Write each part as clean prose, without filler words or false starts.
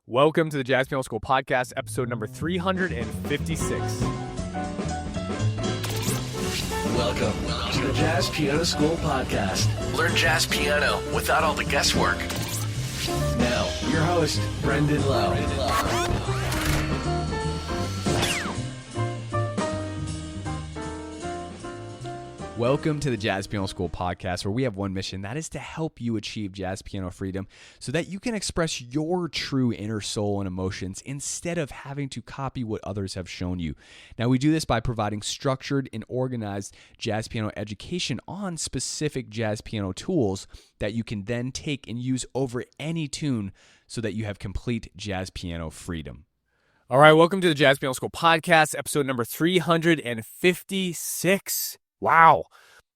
Welcome to the Jazz Piano School Podcast, episode number 356. Welcome to the Jazz Piano School Podcast. Learn jazz piano without all the guesswork. Now, your host, Brendan Lowe. Welcome to the Jazz Piano School Podcast, where we have one mission, that is to help you achieve jazz piano freedom so that you can express your true inner soul and emotions instead of having to copy what others have shown you. Now, we do this by providing structured and organized jazz piano education on specific jazz piano tools that you can then take and use over any tune so that you have complete jazz piano freedom. All right, welcome to the Jazz Piano School Podcast, episode number 356. Wow.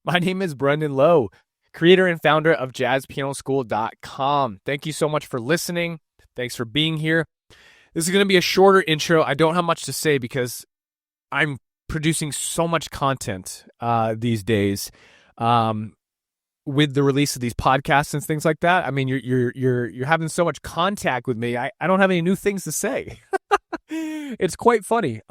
My name is Brendan Lowe, creator and founder of jazzpianoschool.com. Thank you so much for listening. Thanks for being here. This is going to be a shorter intro. I don't have much to say because I'm producing so much content these days with the release of these podcasts and things like that. I mean, you're having so much contact with me. I don't have any new things to say. It's quite funny.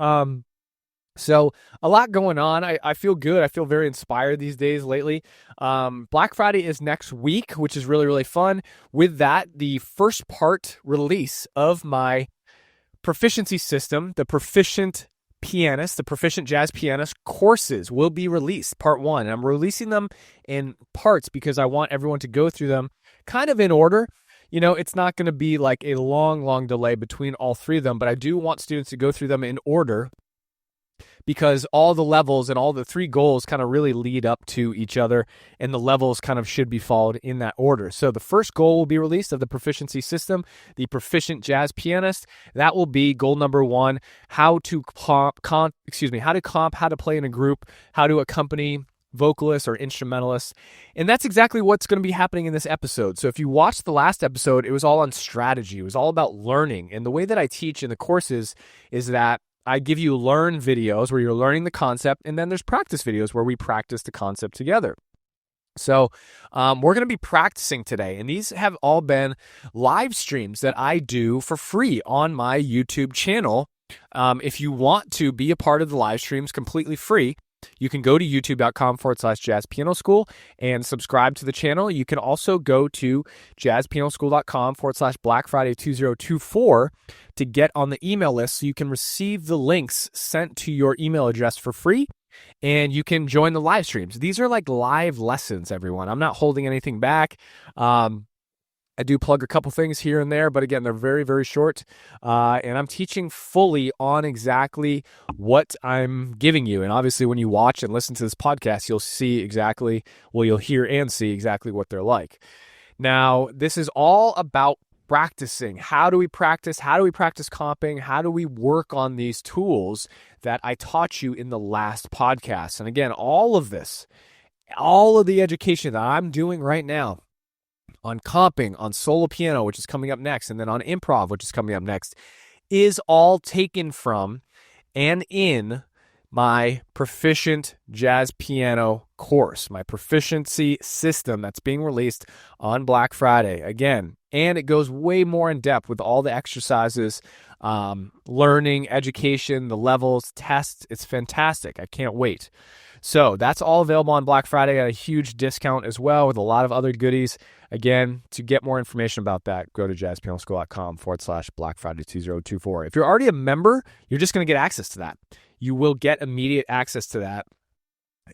So a lot going on. I feel good. I feel very inspired these days lately. Black Friday is next week, which is really, really fun. With that, the first part release of my proficiency system, the proficient pianist, the proficient jazz pianist courses will be released, part one. And I'm releasing them in parts because I want everyone to go through them kind of in order. You know, it's not going to be like a long delay between all three of them, but I do want students to go through them in order, because all the levels and all the three goals kind of really lead up to each other, and the levels kind of should be followed in that order. So the first goal will be released of the proficiency system, the proficient jazz pianist. That will be goal number one: how to how to play in a group, how to accompany vocalists or instrumentalists. And that's exactly what's going to be happening in this episode. So if you watched the last episode, it was all on strategy. It was all about learning. And the way that I teach in the courses is that I give you learn videos where you're learning the concept, and then there's practice videos where we practice the concept together. So we're going to be practicing today, and these have all been live streams that I do for free on my YouTube channel. If you want to be a part of the live streams completely free, you can go to youtube.com/jazzpianoschool and subscribe to the channel. You can also go to jazzpianoschool.com/Black Friday 2024 to get on the email list so you can receive the links sent to your email address for free, and you can join the live streams. These are like live lessons, everyone. I'm not holding anything back. I do plug a couple things here and there, but again, they're very, very short. And I'm teaching fully on exactly what I'm giving you. And obviously, when you watch and listen to this podcast, you'll hear and see exactly what they're like. Now, this is all about practicing. How do we practice? How do we practice comping? How do we work on these tools that I taught you in the last podcast? And again, all of the education that I'm doing right now on comping, on solo piano, which is coming up next, and then on improv, which is coming up next, is all taken from and in my proficient jazz piano course, my proficiency system that's being released on Black Friday. Again, and it goes way more in depth with all the exercises, learning, education, the levels, tests. It's fantastic. I can't wait. So that's all available on Black Friday at a huge discount as well, with a lot of other goodies. Again, to get more information about that, go to jazzpianoschool.com/Black Friday 2024. If you're already a member, you're just going to get access to that. You will get immediate access to that,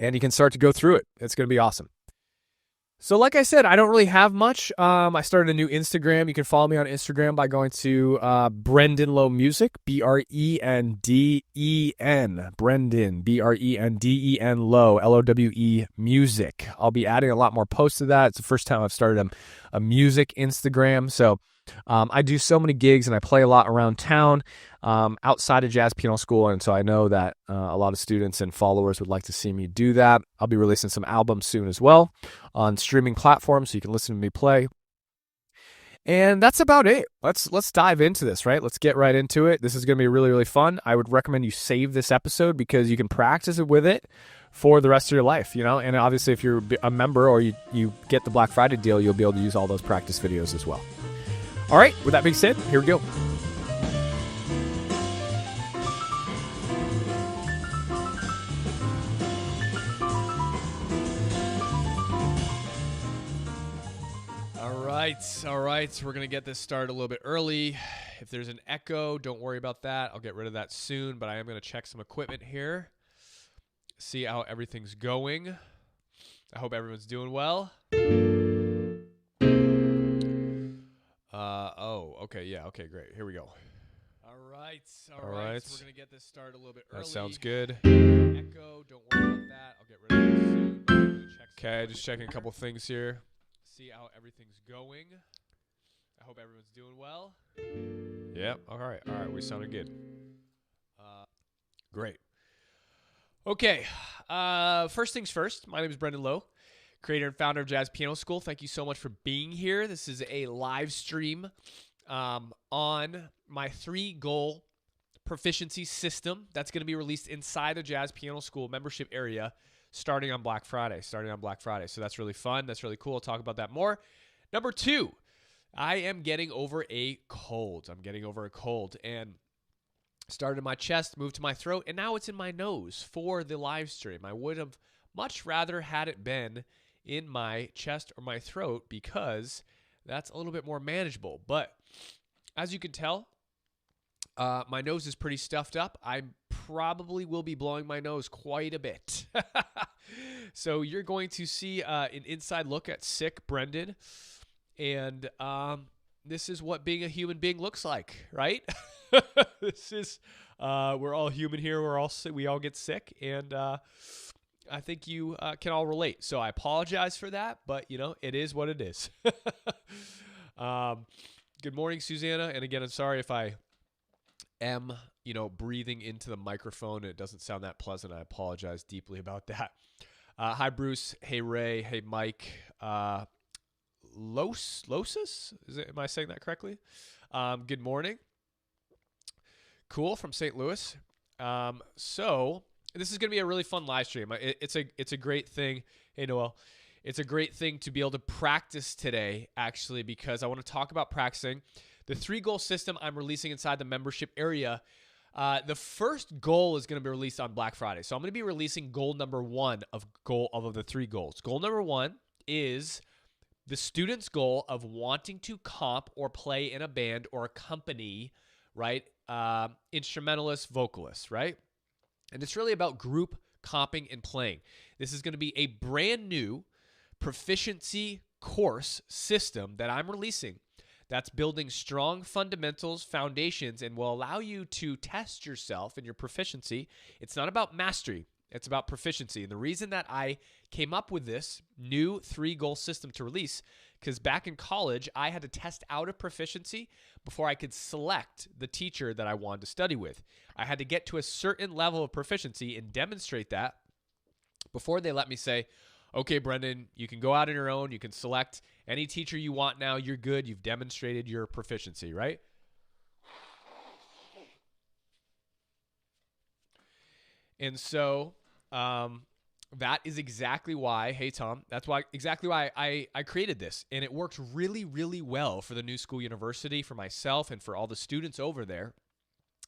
and you can start to go through it. It's going to be awesome. So like I said, I don't really have much. I started a new Instagram. You can follow me on Instagram by going to Brendan Lowe Music, BRENDEN, Brendan, BRENDEN Lowe, LOWE Music. I'll be adding a lot more posts to that. It's the first time I've started a music Instagram. So I do so many gigs, and I play a lot around town outside of Jazz Piano School, and so I know that a lot of students and followers would like to see me do that. I'll be releasing some albums soon as well on streaming platforms, so you can listen to me play. And that's about it. Let's dive into this, right? Let's get right into it. This is going to be really, really fun. I would recommend you save this episode because you can practice it with it for the rest of your life, you know? And obviously, if you're a member or you get the Black Friday deal, you'll be able to use all those practice videos as well. All right, with that being said, here we go. All right. We're going to get this started a little bit early. If there's an echo, don't worry about that. I'll get rid of that soon, but I am going to check some equipment here, see how everything's going. I hope everyone's doing well. Okay. Yeah. Okay, great. Here we go. All right. We're going to get this started a little bit early. That sounds good. Echo, don't worry about that. I'll get rid of that soon. Okay, just checking a couple things here. See how everything's going. I hope everyone's doing well. Yep. All right. We sounded good. Great. Okay. First things first. My name is Brendan Lowe, creator and founder of Jazz Piano School. Thank you so much for being here. This is a live stream on my 3-goal proficiency system that's going to be released inside the Jazz Piano School membership area starting on Black Friday. So that's really fun. That's really cool. I'll talk about that more. Number 2, I am getting over a cold. And started in my chest, moved to my throat, and now it's in my nose for the live stream. I would have much rather had it been in my chest or my throat because that's a little bit more manageable. But as you can tell, my nose is pretty stuffed up. I probably will be blowing my nose quite a bit. So you're going to see an inside look at sick Brendan. And this is what being a human being looks like, right? This is, we're all human here. We all get sick. And I think you can all relate. So I apologize for that, but it is what it is. Good morning, Susanna. And again, I'm sorry if I am, breathing into the microphone and it doesn't sound that pleasant. I apologize deeply about that. Hi, Bruce. Hey, Ray. Hey, Mike. Losis? Am I saying that correctly? Good morning. Cool, from St. Louis. So this is going to be a really fun live stream. It's a great thing. Hey, Noel. It's a great thing to be able to practice today, actually, because I want to talk about practicing. The 3-goal system I'm releasing inside the membership area. The first goal is going to be released on Black Friday. So I'm going to be releasing goal number 1 of the 3 goals. Goal number 1 is the student's goal of wanting to comp or play in a band or accompany, right? Instrumentalist, vocalist, right? And it's really about group comping and playing. This is going to be a brand new proficiency course system that I'm releasing that's building strong fundamentals, foundations, and will allow you to test yourself and your proficiency. It's not about mastery. It's about proficiency. And the reason that I came up with this new 3-goal system to release, because back in college, I had to test out a proficiency before I could select the teacher that I wanted to study with. I had to get to a certain level of proficiency and demonstrate that before they let me say, okay, Brendan, you can go out on your own. You can select any teacher you want now. You're good. You've demonstrated your proficiency, right? And so that is exactly why, hey, Tom, that's exactly why I created this. And it worked really, really well for the New School University, for myself, and for all the students over there.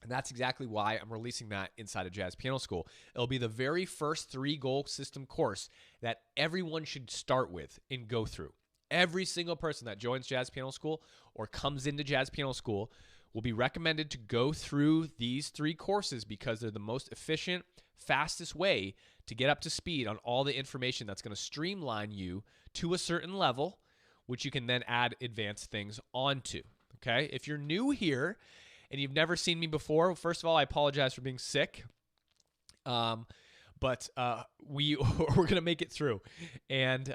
And that's exactly why I'm releasing that inside of Jazz Piano School. It'll be the very first 3-goal system course that everyone should start with and go through. Every single person that joins Jazz Piano School or comes into Jazz Piano School will be recommended to go through these 3 courses because they're the most efficient, fastest way to get up to speed on all the information that's going to streamline you to a certain level, which you can then add advanced things onto. Okay? If you're new here and you've never seen me before, first of all, I apologize for being sick. But we're going to make it through. And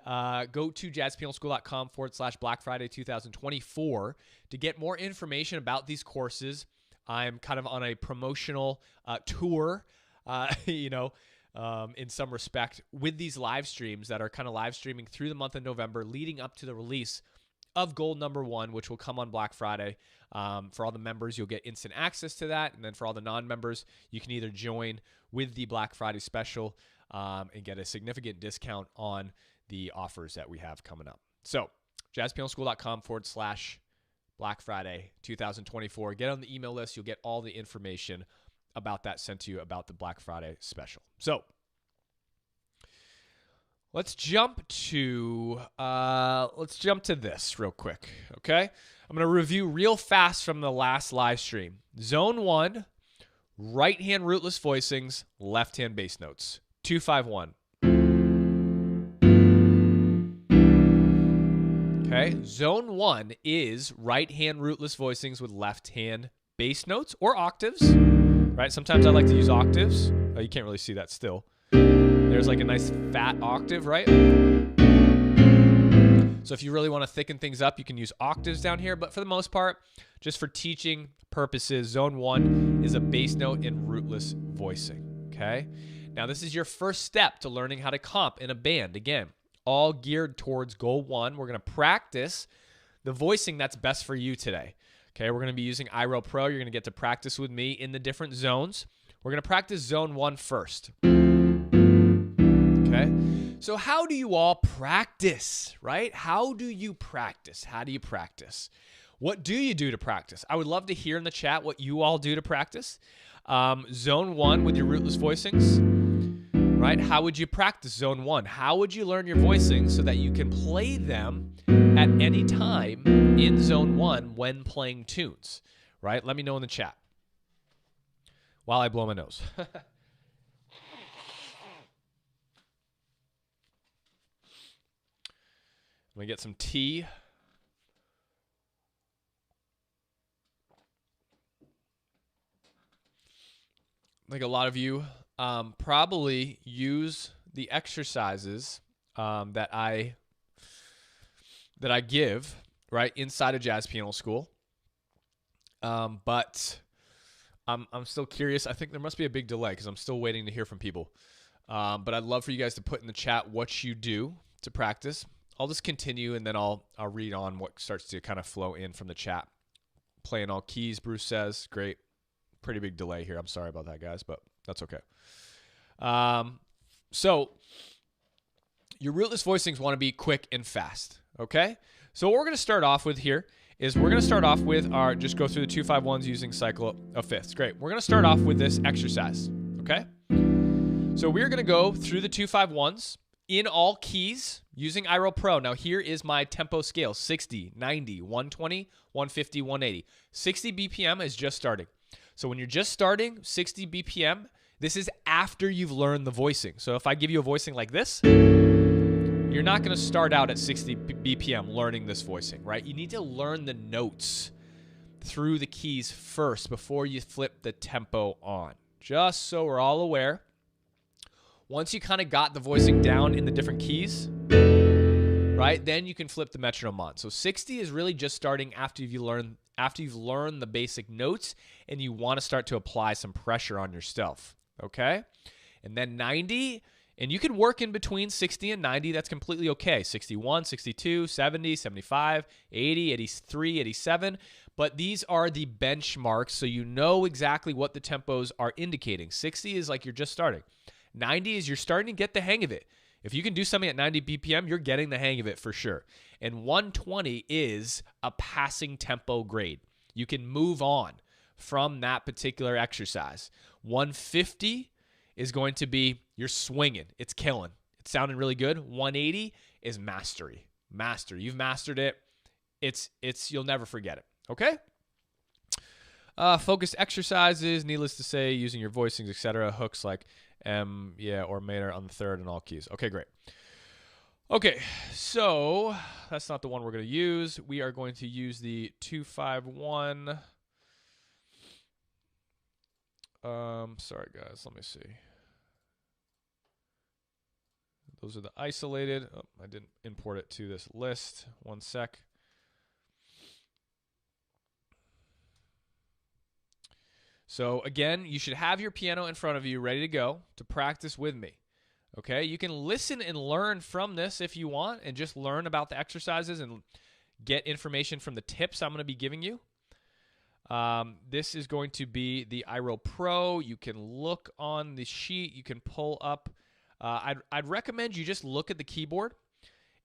go to jazzpianoschool.com/Black Friday 2024 to get more information about these courses. I'm kind of on a promotional tour, in some respect, with these live streams that are kind of live streaming through the month of November leading up to the release of goal number 1, which will come on Black Friday. For all the members, you'll get instant access to that. And then for all the non-members, you can either join with the Black Friday special and get a significant discount on the offers that we have coming up. So jazzpianoschool.com/Black Friday 2024. Get on the email list. You'll get all the information about that sent to you about the Black Friday special. So Let's jump to this real quick, okay? I'm going to review real fast from the last live stream. Zone 1, right hand rootless voicings, left hand bass notes. 251. Okay, zone 1 is right hand rootless voicings with left hand bass notes or octaves, right? Sometimes I like to use octaves. Oh, you can't really see that still. There's like a nice fat octave, right? So if you really want to thicken things up, you can use octaves down here. But for the most part, just for teaching purposes, zone 1 is a bass note in rootless voicing, okay? Now, this is your first step to learning how to comp in a band. Again, all geared towards goal 1. We're going to practice the voicing that's best for you today. Okay, we're going to be using iRo Pro. You're going to get to practice with me in the different zones. We're going to practice zone 1 first. Okay, so how do you all practice, right? How do you practice? How do you practice? What do you do to practice? I would love to hear in the chat what you all do to practice. Zone 1 with your rootless voicings, right? How would you practice zone 1? How would you learn your voicings so that you can play them at any time in zone 1 when playing tunes, right? Let me know in the chat while I blow my nose. Let me get some tea. I think a lot of you probably use the exercises that I give, right, inside of Jazz Piano School. But I'm still curious. I think there must be a big delay because I'm still waiting to hear from people. But I'd love for you guys to put in the chat what you do to practice. I'll just continue, and then I'll read on what starts to kind of flow in from the chat. Playing all keys, Bruce says. Great. Pretty big delay here. I'm sorry about that, guys, but that's okay. So your rootless voicings want to be quick and fast, okay? So what we're going to start off with here is we're going to start off with our, just go through the 2-5-1s using cycle of fifths. Great. We're going to start off with this exercise, okay? So we're going to go through the 2-5-1s in all keys using iRo Pro. Now here is my tempo scale: 60, 90, 120, 150, 180. 60 BPM is just starting. So when you're just starting, 60 BPM, this is after you've learned the voicing. So if I give you a voicing like this, you're not going to start out at 60 BPM learning this voicing, right? You need to learn the notes through the keys first before you flip the tempo on. Just so we're all aware. Once you kind of got the voicing down in the different keys, right, then you can flip the metronome on. So 60 is really just starting after you've learned the basic notes and you want to start to apply some pressure on yourself, okay? And then 90, and you can work in between 60 and 90. That's completely okay. 61, 62, 70, 75, 80, 83, 87. But these are the benchmarks, so you know exactly what the tempos are indicating. 60 is like you're just starting. 90 is you're starting to get the hang of it. If you can do something at 90 BPM, you're getting the hang of it for sure. And 120 is a passing tempo grade. You can move on from that particular exercise. 150 is going to be you're swinging. It's killing. It's sounding really good. 180 is mastery. Master. You've mastered it. It's you'll never forget it. Okay? Focused exercises, needless to say, using your voicings, etc. Hooks like M, or major on the third and all keys. Okay, great. Okay, so that's not the one we're going to use. We are going to use the 2-5-1. Sorry, guys. Let me see. Those are the isolated. Oh, I didn't import it to this list. One sec. So again, you should have your piano in front of you ready to go to practice with me. Okay, you can listen and learn from this if you want and just learn about the exercises and get information from the tips I'm going to be giving you. This is going to be the iRo Pro. You can look on the sheet. You can pull up. I'd recommend you just look at the keyboard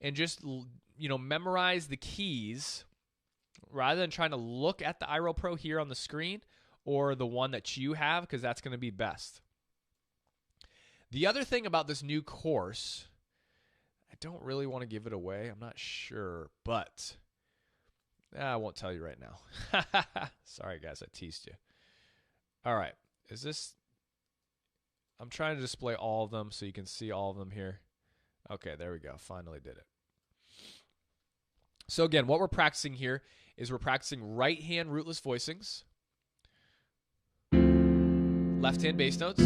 and just memorize the keys rather than trying to look at the iRo Pro here on the screen or the one that you have, because that's going to be best. The other thing about this new course I don't really want to give it away. I'm not sure, but I won't tell you right now. Sorry, guys, I teased you. All right. Is this... I'm trying to display all of them so you can see all of them here. Okay, there we go. Finally did it. So again, what we're practicing here is we're practicing right-hand rootless voicings, left-hand bass notes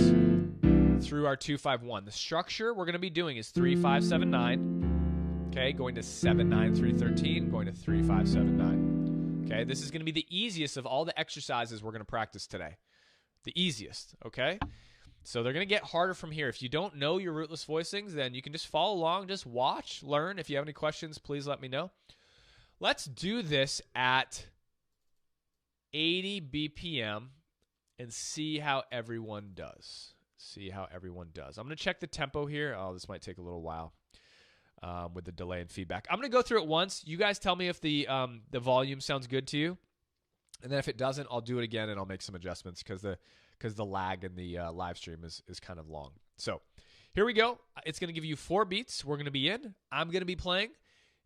through our 2-5-1. The structure we're going to be doing is 3-5-7-9. Okay, going to 7-9-3-13, going to 3-5-7-9. Okay, this is going to be the easiest of all the exercises we're going to practice today. The easiest, okay? So they're going to get harder from here. If you don't know your rootless voicings, then you can just follow along, just watch, learn. If you have any questions, please let me know. Let's do this at 80 BPM and see how everyone does. I'm going to check the tempo here. Oh, this might take a little while with the delay and feedback. I'm going to go through it once. You guys tell me if the volume sounds good to you. And then if it doesn't, I'll do it again and I'll make some adjustments because the lag in the live stream is kind of long. So here we go. It's going to give you 4 beats. We're going to be in. I'm going to be playing.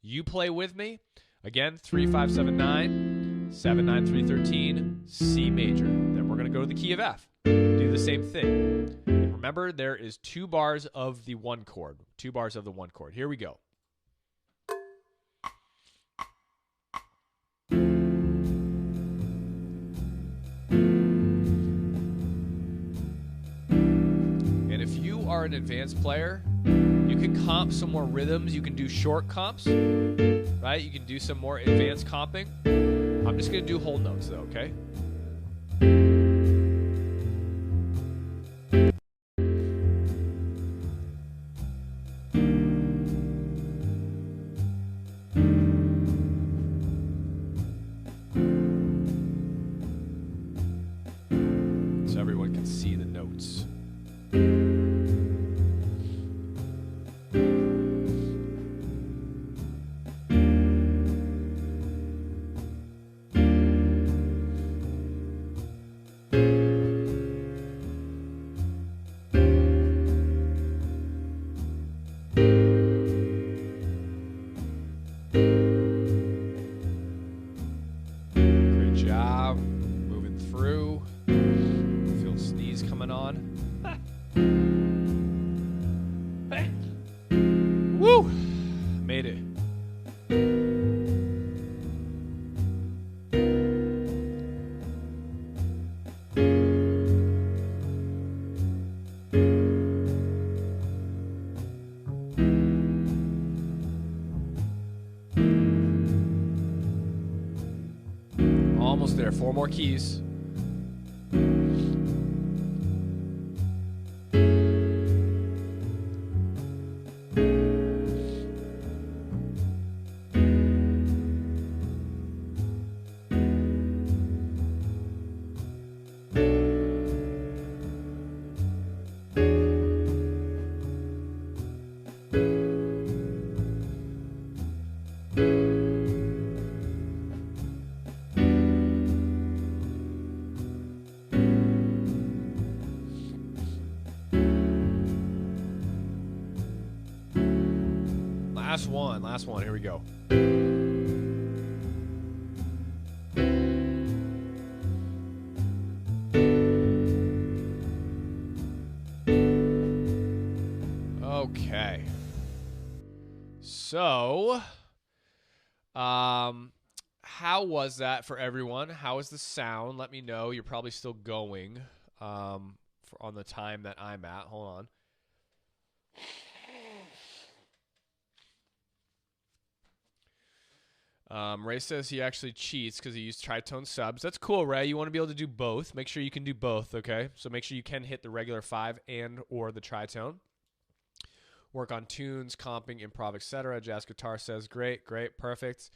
You play with me. Again, 3-5-7-9, 7-9-3-13, C major. Then we're going to go to the key of F. Do the same thing. And remember, there is 2 bars of the 1 chord. 2 bars of the 1 chord. Here we go. And if you are an advanced player, you can comp some more rhythms. You can do short comps, right? You can do some more advanced comping. I'm just going to do whole notes, though, okay? So everyone can see the notes. Almost there. 4 more keys. Last one. Here we go. Okay. So, how was that for everyone? How is the sound? Let me know. You're probably still going on the time that I'm at. Hold on. Ray says he actually cheats because he used tritone subs. That's cool, Ray. You want to be able to do both. Make sure you can do both, okay? So make sure you can hit the regular 5 and or the tritone. Work on tunes, comping, improv, etc. Jazz Guitar says, great, perfect.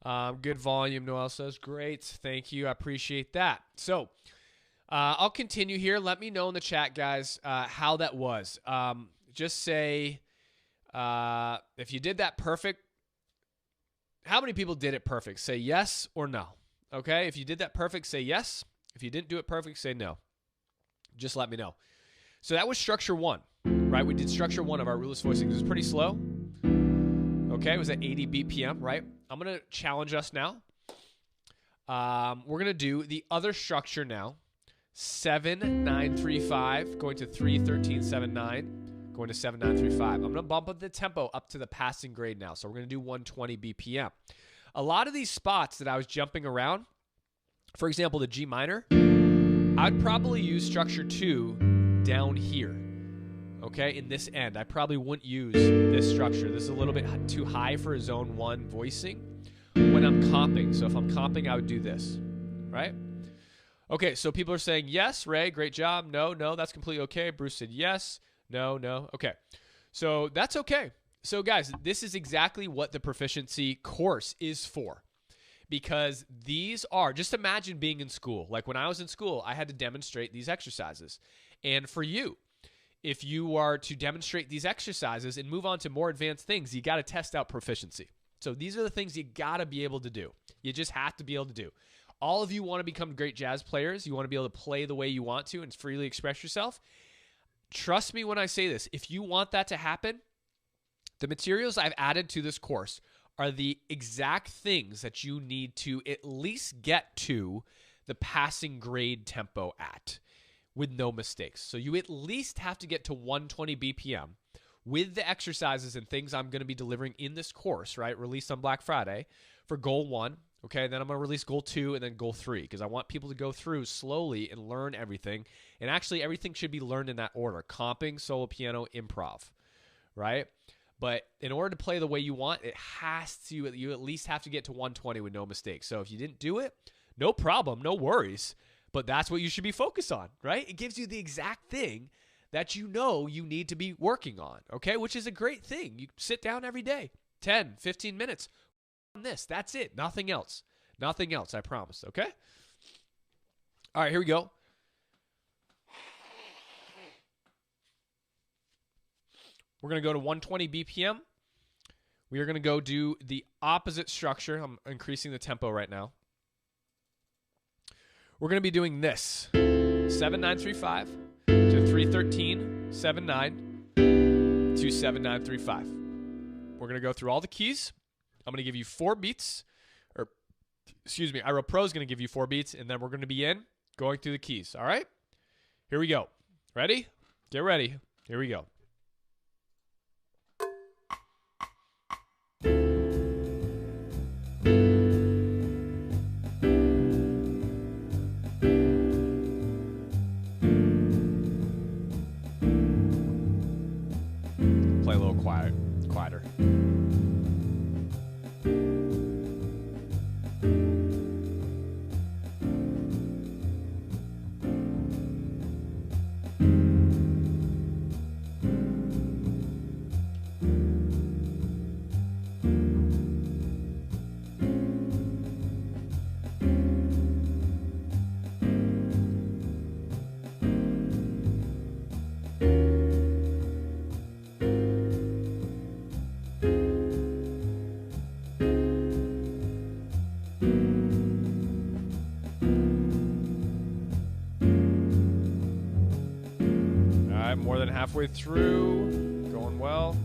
Good volume, Noel says, great. Thank you. I appreciate that. So I'll continue here. Let me know in the chat, guys, how that was. Just say if you did that perfect. How many people did it perfect? Say yes or no. Okay? If you did that perfect, say yes. If you didn't do it perfect, say no. Just let me know. So that was structure 1, right? We did structure 1 of our rootless voicings. It was pretty slow. Okay, it was at 80 BPM, right? I'm going to challenge us now. We're going to do the other structure now. 7-9-3-5, going to 3-13-7-9, going to 7-9-3-5. I'm going to bump up the tempo up to the passing grade now. So we're going to do 120 BPM. A lot of these spots that I was jumping around, for example, the G minor, I'd probably use structure 2 down here. Okay, in this end, I probably wouldn't use this structure. This is a little bit too high for a zone 1 voicing when I'm comping. So if I'm comping, I would do this, right? Okay, so people are saying, yes, Ray, great job. No, that's completely okay. Bruce said yes. No. Okay, so that's okay. So guys, this is exactly what the proficiency course is for. Because these are, just imagine being in school. Like when I was in school, I had to demonstrate these exercises. And for you, if you are to demonstrate these exercises and move on to more advanced things, you got to test out proficiency. So these are the things you got to be able to do. You just have to be able to do. All of you want to become great jazz players. You want to be able to play the way you want to and freely express yourself. Trust me when I say this. If you want that to happen, the materials I've added to this course are the exact things that you need to at least get to the passing grade tempo at with no mistakes. So you at least have to get to 120 BPM with the exercises and things I'm going to be delivering in this course, right? Released on Black Friday for goal 1. Okay, then I'm going to release goal 2 and then goal 3 because I want people to go through slowly and learn everything. And actually, everything should be learned in that order: comping, solo piano, improv, right? But in order to play the way you want, you at least have to get to 120 with no mistakes. So if you didn't do it, no problem, no worries. But that's what you should be focused on, right? It gives you the exact thing that you know you need to be working on, okay? Which is a great thing. You sit down every day, 10, 15 minutes on this. That's it. Nothing else. Nothing else, I promise, okay? All right, here we go. We're going to go to 120 BPM. We are going to go do the opposite structure. I'm increasing the tempo right now. We're going to be doing this. 7-9-3-5 to 3-13-7-9 to 7-9-3-5. We're going to go through all the keys. I'm going to give you 4 beats. Iro Pro is going to give you 4 beats, and then we're going to be going through the keys. All right? Here we go. Ready? Get ready. Here we go. Play a little quieter. More than halfway through. Going well.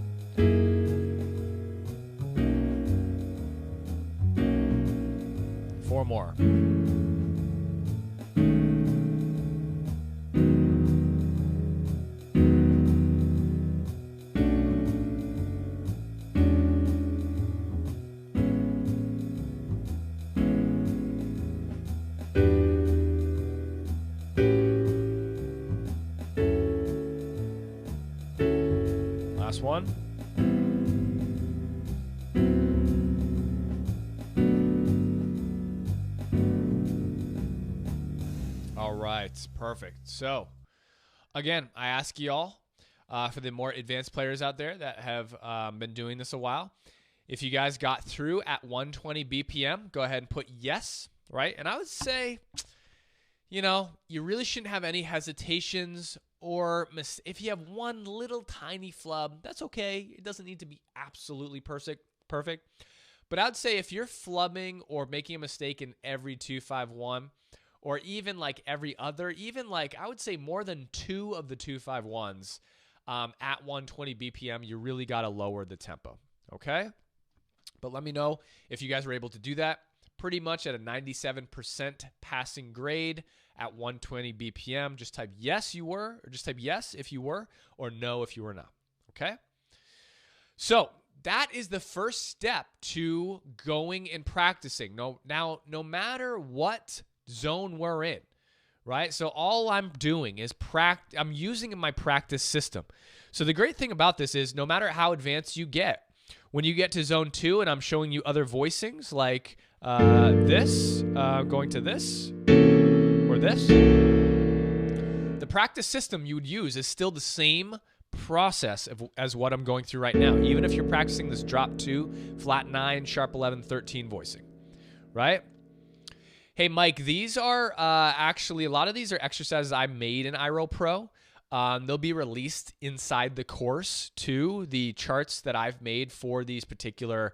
4 more. Last one. All right, perfect. So, again, I ask y'all, for the more advanced players out there that have been doing this a while, if you guys got through at 120 BPM, go ahead and put yes, right? And I would say, you really shouldn't have any hesitations or if you have one little tiny flub, that's okay. It doesn't need to be absolutely perfect. But I'd say if you're flubbing or making a mistake in every 2-5-1, or even like every other, even like I would say more than 2 of the 2-5-1s at 120 BPM, you really got to lower the tempo, okay? But let me know if you guys were able to do that. Pretty much at a 97% passing grade at 120 BPM. Just type yes you were, or just type yes if you were, or no if you were not. Okay? So that is the first step to going and practicing. No matter what zone we're in, right? So all I'm doing is I'm using my practice system. So the great thing about this is no matter how advanced you get, when you get to zone 2 and I'm showing you other voicings like this, going to this, or this, the practice system you would use is still the same process as what I'm going through right now, even if you're practicing this drop 2, flat 9, sharp 11, 13 voicing, right? Hey, Mike, these are actually, a lot of these are exercises I made in iRoll Pro. They'll be released inside the course too, the charts that I've made for these particular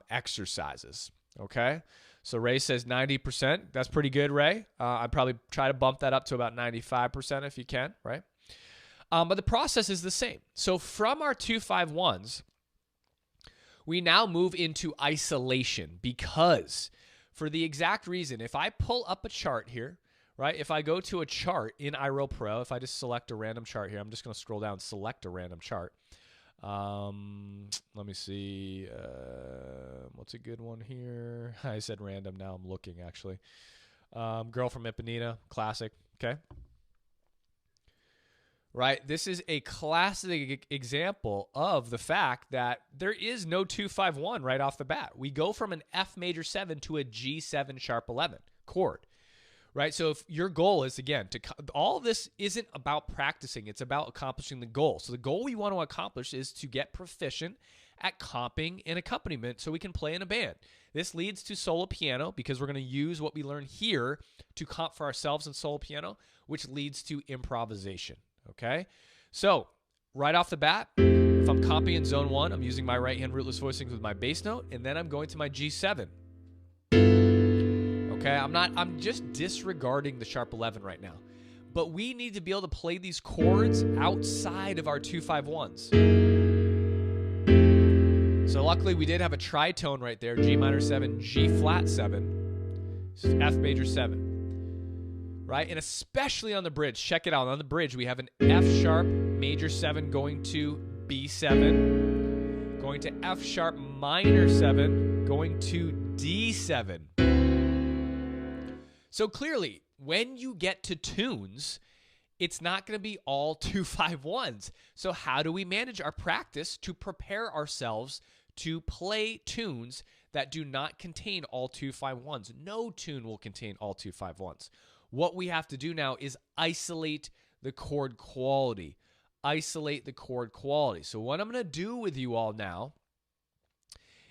exercises, okay? So Ray says 90%. That's pretty good, Ray. I'd probably try to bump that up to about 95% if you can, right? But the process is the same. So from our 2-5-1s, we now move into isolation because for the exact reason, if I pull up a chart here, right? If I go to a chart in iRoll Pro, if I just select a random chart here, I'm just going to scroll down, select a random chart. Let me see. What's a good one here? I said random. Now I'm looking, actually. Girl from Ipanema, classic. Okay. Right. This is a classic example of the fact that there is no 2-5-1 right off the bat. We go from an F major 7 to a G7 sharp 11 chord. Right. So if your goal is, again, all of this isn't about practicing. It's about accomplishing the goal. So the goal we want to accomplish is to get proficient at comping and accompaniment so we can play in a band. This leads to solo piano because we're going to use what we learn here to comp for ourselves in solo piano, which leads to improvisation. Okay. So right off the bat, if I'm comping in zone 1, I'm using my right hand rootless voicings with my bass note, and then I'm going to my G7. Okay, I'm just disregarding the sharp 11 right now. But we need to be able to play these chords outside of our 2-5-1s. So luckily we did have a tritone right there, G minor 7, G flat 7, F major 7. Right? And especially on the bridge, check it out. On the bridge, we have an F sharp major 7 going to B7, going to F sharp minor 7, going to D7. So clearly, when you get to tunes, it's not going to be all 2-5-1s. So how do we manage our practice to prepare ourselves to play tunes that do not contain all 2-5-1s? No tune will contain all 2-5-1s. What we have to do now is isolate the chord quality. Isolate the chord quality. So what I'm going to do with you all now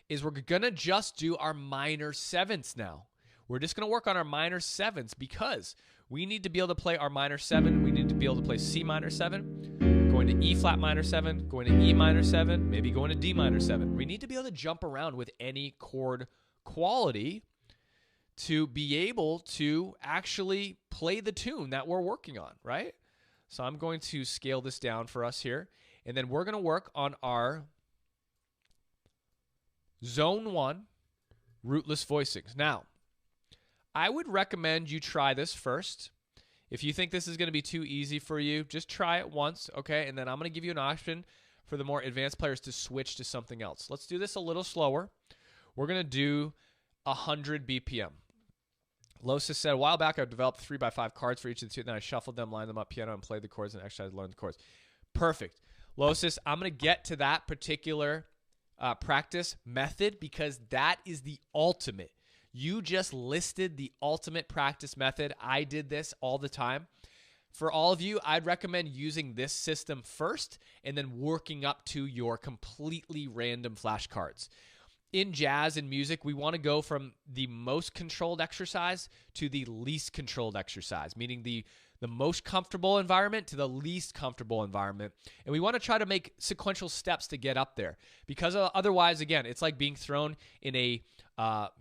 is we're going to just do our minor 7ths now. We're just going to work on our minor 7ths because we need to be able to play our minor 7. We need to be able to play C minor 7, going to E flat minor 7, going to E minor 7, maybe going to D minor 7. We need to be able to jump around with any chord quality to be able to actually play the tune that we're working on, right? So I'm going to scale this down for us here, and then we're going to work on our zone 1 rootless voicings. Now, I would recommend you try this first. If you think this is going to be too easy for you, just try it once, okay? And then I'm going to give you an option for the more advanced players to switch to something else. Let's do this a little slower. We're going to do 100 BPM. Losis said, a while back, I developed 3x5 cards for each of the two, then I shuffled them, lined them up piano, and played the chords and exercised, learned the chords. Perfect. Losis, I'm going to get to that particular practice method because that is the ultimate. You just listed the ultimate practice method. I did this all the time. For all of you, I'd recommend using this system first and then working up to your completely random flashcards. In jazz and music, we want to go from the most controlled exercise to the least controlled exercise, meaning the most comfortable environment to the least comfortable environment. And we want to try to make sequential steps to get up there because otherwise, again, it's like being thrown in a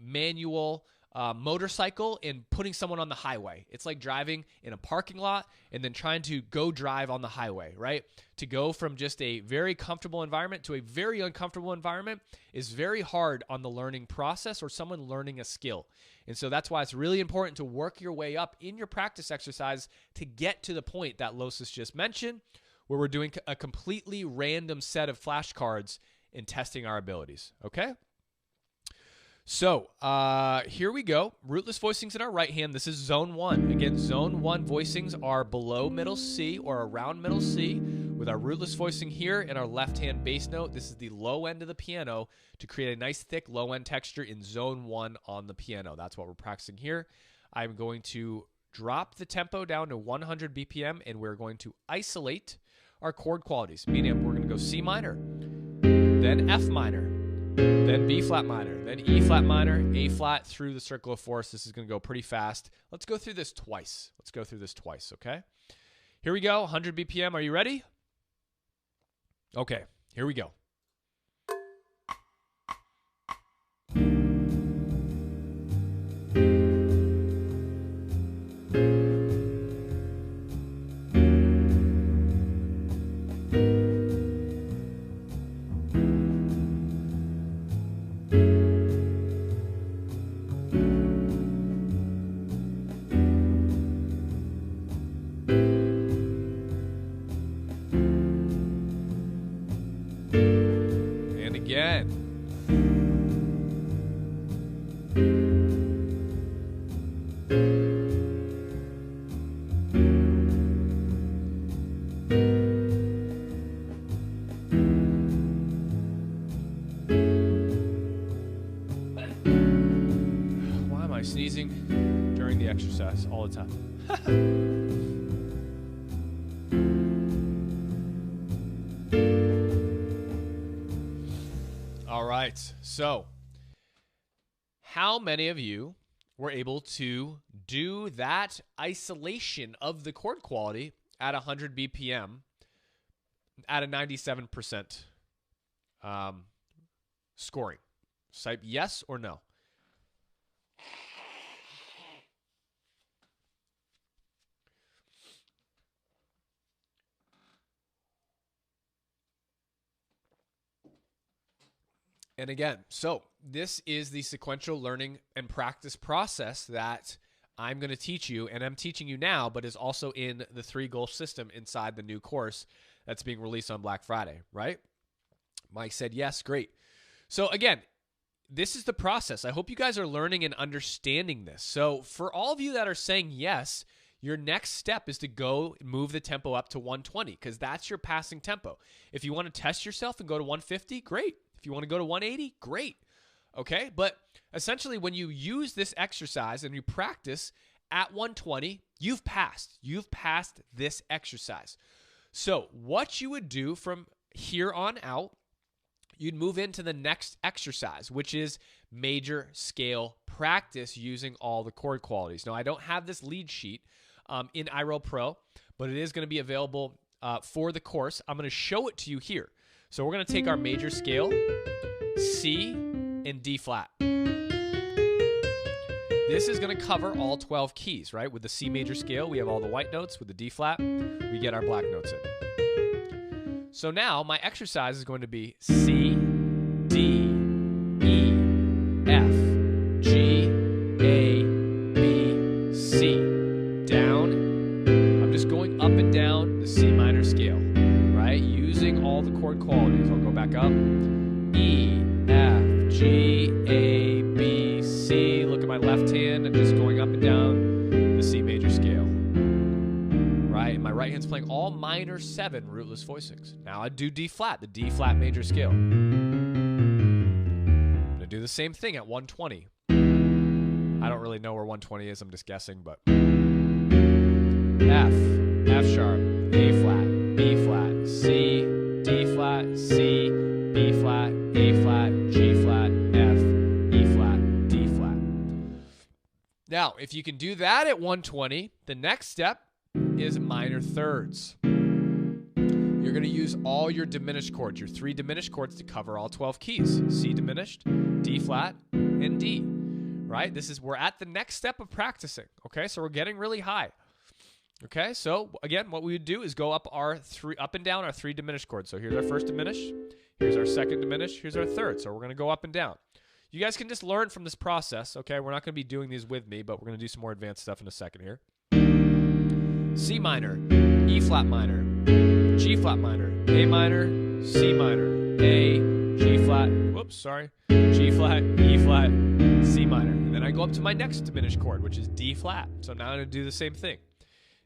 manual motorcycle and putting someone on the highway. It's like driving in a parking lot and then trying to go drive on the highway, right? To go from just a very comfortable environment to a very uncomfortable environment is very hard on the learning process or someone learning a skill. And so that's why it's really important to work your way up in your practice exercise to get to the point that Losis just mentioned, where we're doing a completely random set of flashcards and testing our abilities, okay? So here we go. Rootless voicings in our right hand. This is zone 1. Again, zone 1 voicings are below middle C or around middle C with our rootless voicing here and our left hand bass note. This is the low end of the piano to create a nice thick low end texture in zone 1 on the piano. That's what we're practicing here. I'm going to drop the tempo down to 100 BPM and we're going to isolate our chord qualities, meaning we're going to go C minor, then F minor, then B flat minor, then E flat minor, A flat through the circle of fourths. This is going to go pretty fast. Let's go through this twice. Okay? Here we go, 100 BPM. Are you ready? Okay, here we go. Sneezing during the exercise all the time. All right. So, how many of you were able to do that isolation of the chord quality at 100 BPM at a 97% scoring? Type yes or no. And again, so this is the sequential learning and practice process that I'm going to teach you, and I'm teaching you now, but is also in the 3 goal system inside the new course that's being released on Black Friday, right? Mike said yes, great. So again, this is the process. I hope you guys are learning and understanding this. So for all of you that are saying yes, your next step is to go move the tempo up to 120 because that's your passing tempo. If you want to test yourself and go to 150, great. If you want to go to 180, great. Okay? But essentially, when you use this exercise and you practice at 120, you've passed. You've passed this exercise. So what you would do from here on out, you'd move into the next exercise, which is major scale practice using all the chord qualities. Now, I don't have this lead sheet in iRoll Pro, but it is going to be available for the course. I'm going to show it to you here. So we're going to take our major scale, C and D flat. This is going to cover all 12 keys, right? With the C major scale, we have all the white notes. With the D flat, we get our black notes in. So now my exercise is going to be C, D, E, F, G, A, B, C. Down. I'm just going up and down the C minor scale, right? Using all the chord qualities. I'll go back up. E, F, G, A, B, C. Look at my left hand. I'm just going up and down the C major scale. Right? And my right hand's playing all minor 7 rootless voicings. Now I do D flat, the D flat major scale. I'm going to do the same thing at 120. I don't really know where 120 is. I'm just guessing, but F, F sharp, A flat, B flat, C, D flat, C, B flat, A flat, G flat, F, E flat, D flat. Now, if you can do that at 120, the next step is minor thirds. You're going to use all your diminished chords, your 3 diminished chords to cover all 12 keys. C diminished, D flat, and D. right? We're at the next step of practicing, okay? So we're getting really high. Okay, so again, what we would do is go up and down our 3 diminished chords. So here's our first diminished, here's our second diminished, here's our third. So we're going to go up and down. You guys can just learn from this process, okay? We're not going to be doing these with me, but we're going to do some more advanced stuff in a second here. C minor, E flat minor, G flat minor, A minor, C minor, A, G flat, G flat, E flat, C minor. And then I go up to my next diminished chord, which is D flat. So now I'm going to do the same thing.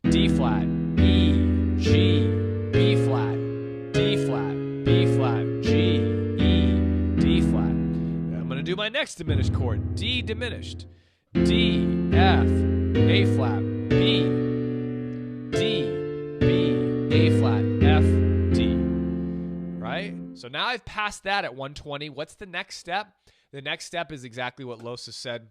D flat, E, G, B flat, D flat, B flat, G, E, D flat. And I'm going to do my next diminished chord, D diminished, D, F, A flat, B, D, B, A flat, F, D. Right? So now I've passed that at 120. What's the next step? The next step is exactly what Losa said.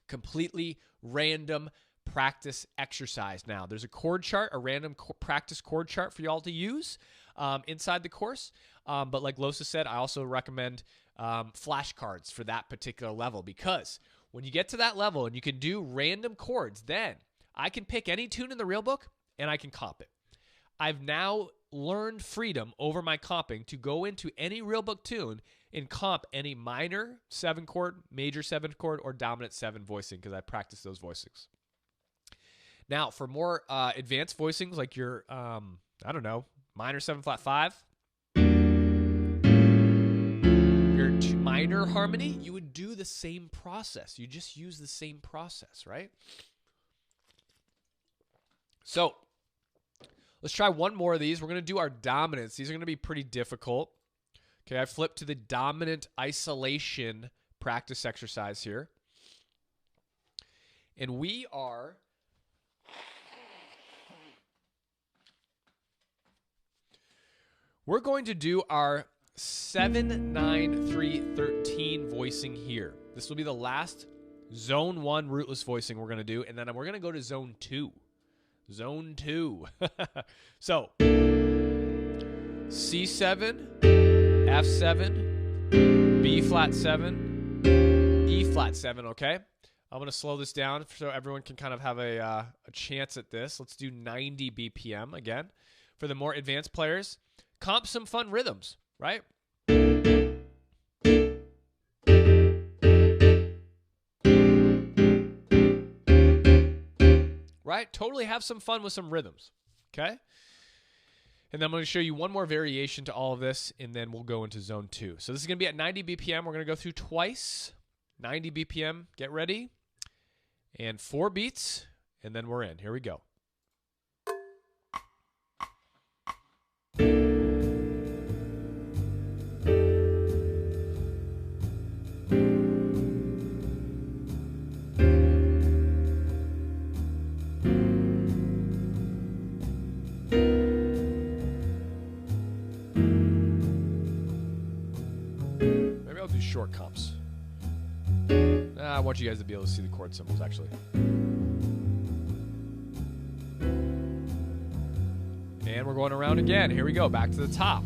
Completely random practice exercise. Now, there's a chord chart, a random practice chord chart for y'all to use inside the course. But like Losa said, I also recommend flashcards for that particular level, because when you get to that level and you can do random chords, then I can pick any tune in the real book and I can comp it. I've now learned freedom over my comping to go into any real book tune and comp any minor 7 chord, major 7 chord, or dominant 7 voicing, because I practice those voicings. Now, for more advanced voicings, like your, minor 7 flat 5, your minor harmony, you would do the same process. You just use the same process, right? So, let's try one more of these. We're going to do our dominants. These are going to be pretty difficult. Okay, I flipped to the dominant isolation practice exercise here. And we're going to do our 7, 9, 3, 13 voicing here. This will be the last zone 1 rootless voicing we're going to do, and then we're going to go to zone 2. Zone 2. So, C7, F7, B flat 7, E flat 7, okay? I'm going to slow this down so everyone can kind of have a chance at this. Let's do 90 BPM again. For the more advanced players, comp some fun rhythms, right? Right? Totally have some fun with some rhythms, okay? And then I'm going to show you one more variation to all of this, and then we'll go into zone 2. So this is going to be at 90 BPM. We're going to go through twice. 90 BPM. Get ready. And 4 beats, and then we're in. Here we go. Maybe I'll do short comps. I want you guys to be able to see the chord symbols, actually. And we're going around again. Here we go. Back to the top.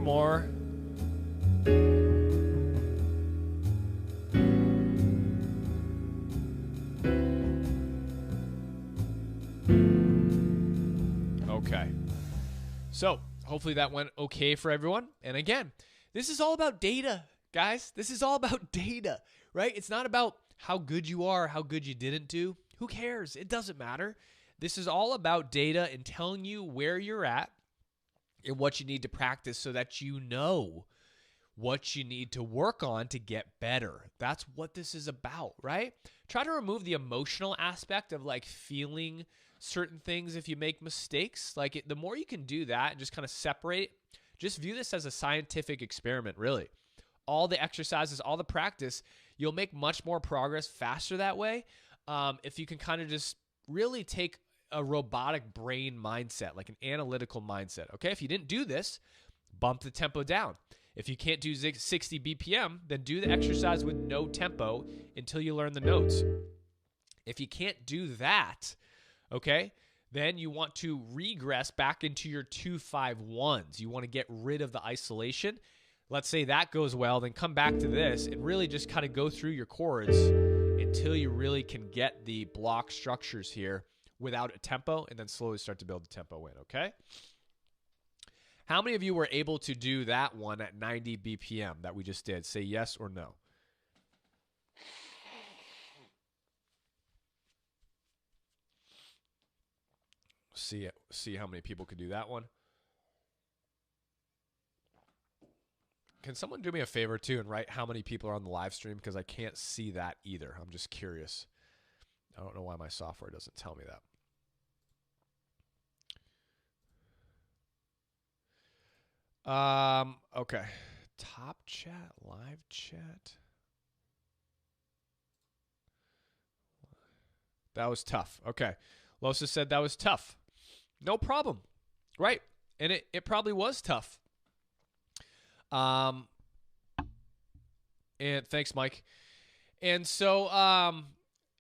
More. Okay. So, hopefully that went okay for everyone. And again, this is all about data, guys. This is all about data, right? It's not about how good you are, how good you didn't do. Who cares? It doesn't matter. This is all about data and telling you where you're at and what you need to practice so that you know what you need to work on to get better. That's what this is about, right? Try to remove the emotional aspect of like feeling certain things if you make mistakes. Like the more you can do that and just kind of separate, just view this as a scientific experiment, really. All the exercises, all the practice, you'll make much more progress faster that way if you can kind of just really take a robotic brain mindset, like an analytical mindset, okay? If you didn't do this, bump the tempo down. If you can't do 60 BPM, then do the exercise with no tempo until you learn the notes. If you can't do that, okay, then you want to regress back into your 2-5-1s. You want to get rid of the isolation. Let's say that goes well, then come back to this and really just kind of go through your chords until you really can get the block structures here without a tempo, and then slowly start to build the tempo in, okay? How many of you were able to do that one at 90 BPM that we just did? Say yes or no. See how many people could do that one. Can someone do me a favor too and write how many people are on the live stream, because I can't see that either. I'm just curious. I don't know why my software doesn't tell me that. Okay. Top chat, live chat. That was tough. Okay. Losa said that was tough. No problem. Right. And it probably was tough. And thanks, Mike. And so,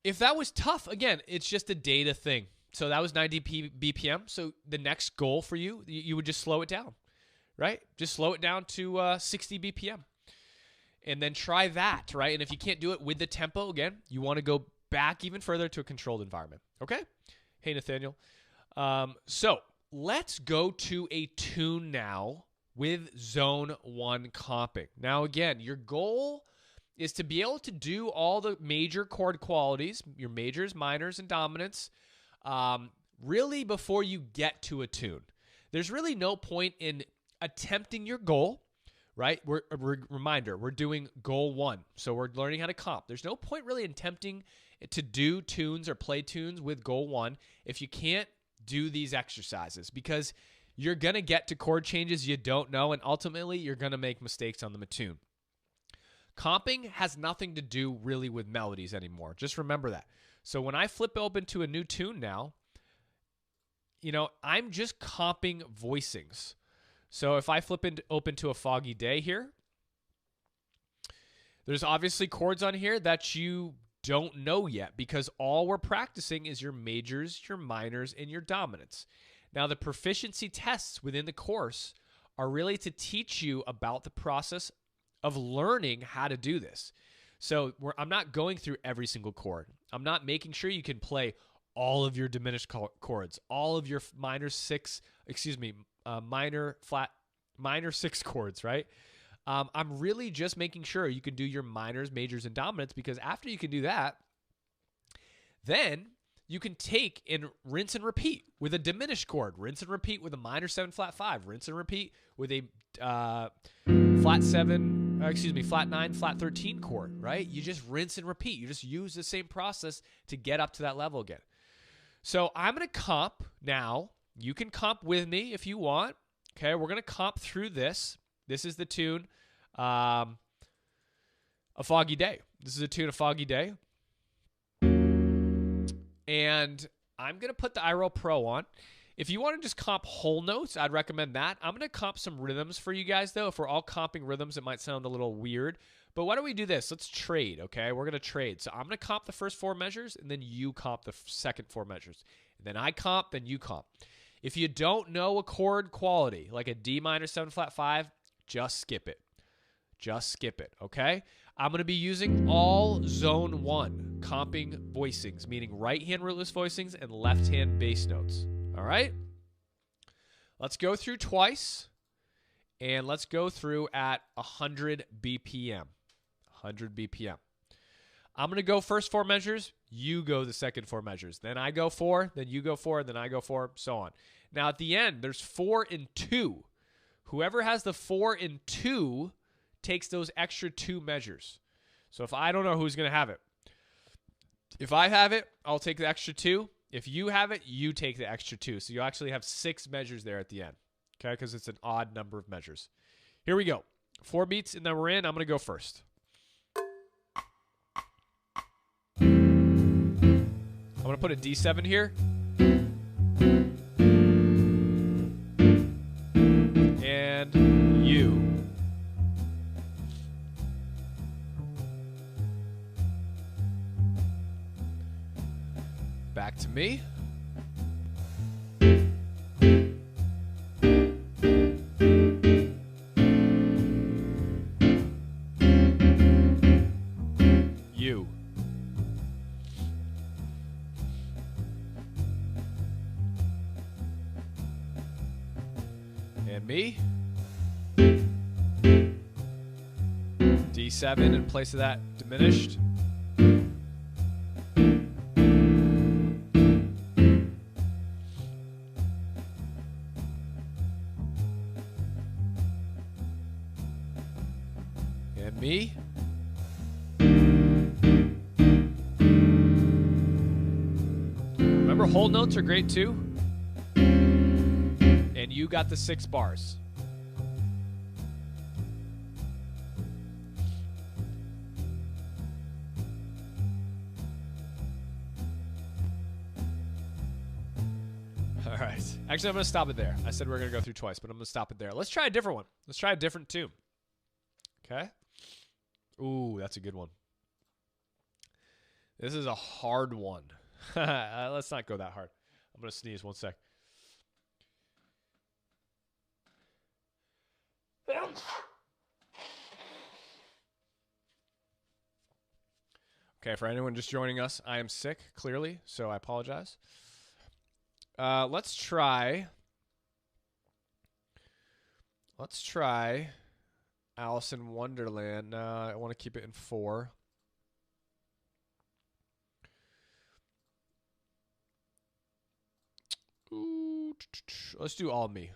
if that was tough, again, it's just a data thing. So that was 90 BPM. So the next goal for you, you would just slow it down, right? Just slow it down to 60 BPM. And then try that, right? And if you can't do it with the tempo, again, you want to go back even further to a controlled environment. Okay? Hey, Nathaniel. So let's go to a tune now with zone 1 comping. Now, again, your goal is to be able to do all the major chord qualities, your majors, minors, and dominants, really before you get to a tune. There's really no point in attempting your goal, right? Reminder, we're doing goal 1, so we're learning how to comp. There's no point really in attempting to do tunes or play tunes with goal 1 if you can't do these exercises, because you're going to get to chord changes you don't know, and ultimately you're going to make mistakes on the tune. Comping has nothing to do really with melodies anymore. Just remember that. So when I flip open to a new tune now, I'm just comping voicings. So if I flip open to a Foggy Day here, there's obviously chords on here that you don't know yet, because all we're practicing is your majors, your minors, and your dominants. Now, the proficiency tests within the course are really to teach you about the process of learning how to do this. So I'm not going through every single chord. I'm not making sure you can play all of your diminished chords, all of your minor 6 chords, right? I'm really just making sure you can do your minors, majors, and dominants, because after you can do that, then you can take and rinse and repeat with a diminished chord, rinse and repeat with a minor 7 flat 5, rinse and repeat with a flat 9 flat 13 chord, right? You just rinse and repeat. You just use the same process to get up to that level again. So I'm going to comp now. You can comp with me if you want. Okay, we're going to comp through this. This is the tune, A Foggy Day. This is a tune, A Foggy Day. And I'm going to put the iRoll Pro on. If you want to just comp whole notes, I'd recommend that. I'm going to comp some rhythms for you guys, though. If we're all comping rhythms, it might sound a little weird. But why don't we do this? Let's trade, okay? We're going to trade. So I'm going to comp the first 4 measures, and then you comp the second 4 measures. And then I comp, then you comp. If you don't know a chord quality, like a D minor 7 flat 5, just skip it. Just skip it, okay? I'm going to be using all zone 1 comping voicings, meaning right-hand rootless voicings and left-hand bass notes, all right? Let's go through twice, and let's go through at 100 BPM. 100 BPM. I'm going to go first 4 measures. You go the second 4 measures. Then I go 4, then you go 4, then I go 4, so on. Now, at the end, there's 4 and 2. Whoever has the 4 and 2 takes those extra 2 measures. So if I don't know who's going to have it. If I have it, I'll take the extra 2. If you have it, you take the extra 2. So you actually have 6 measures there at the end, okay, because it's an odd number of measures. Here we go. 4 beats, and then we're in. I'm going to go first. I'm going to put a D7 here. And Back to me. You. And me. D7 in place of that diminished. And me. Remember, whole notes are great too. And you got the 6 bars. All right. Actually, I'm going to stop it there. I said we were going to go through twice, but I'm going to stop it there. Let's try a different one. Let's try a different tune. Okay? Ooh, that's a good one. This is a hard one. Let's not go that hard. I'm going to sneeze 1 sec. Okay, for anyone just joining us, I am sick, clearly, so I apologize. Let's try Alice in Wonderland. I want to keep it in 4. Ooh, let's do All Me.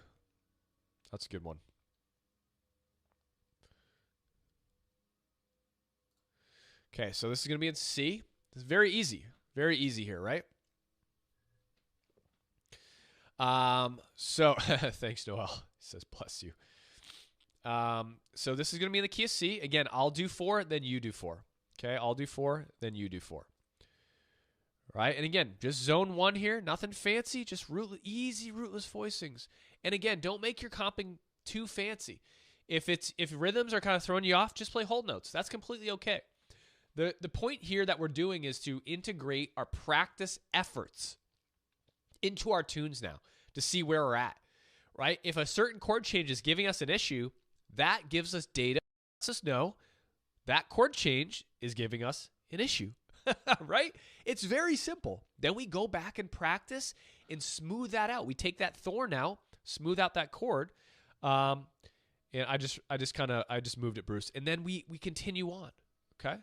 That's a good one. Okay, so this is going to be in C. It's very easy. Very easy here, right? So thanks, Noel. He says, bless you. So this is going to be in the key of C. Again, I'll do 4, then you do 4. Okay, I'll do 4, then you do 4. Right? And again, just zone 1 here. Nothing fancy, just easy rootless voicings. And again, don't make your comping too fancy. If rhythms are kind of throwing you off, just play whole notes. That's completely okay. The point here that we're doing is to integrate our practice efforts into our tunes now to see where we're at, right? If a certain chord change is giving us an issue, that gives us data, lets us know that chord change is giving us an issue, right? It's very simple. Then we go back and practice and smooth that out. We take that thorn out, smooth out that chord, and I just moved it, Bruce, and then we continue on, okay?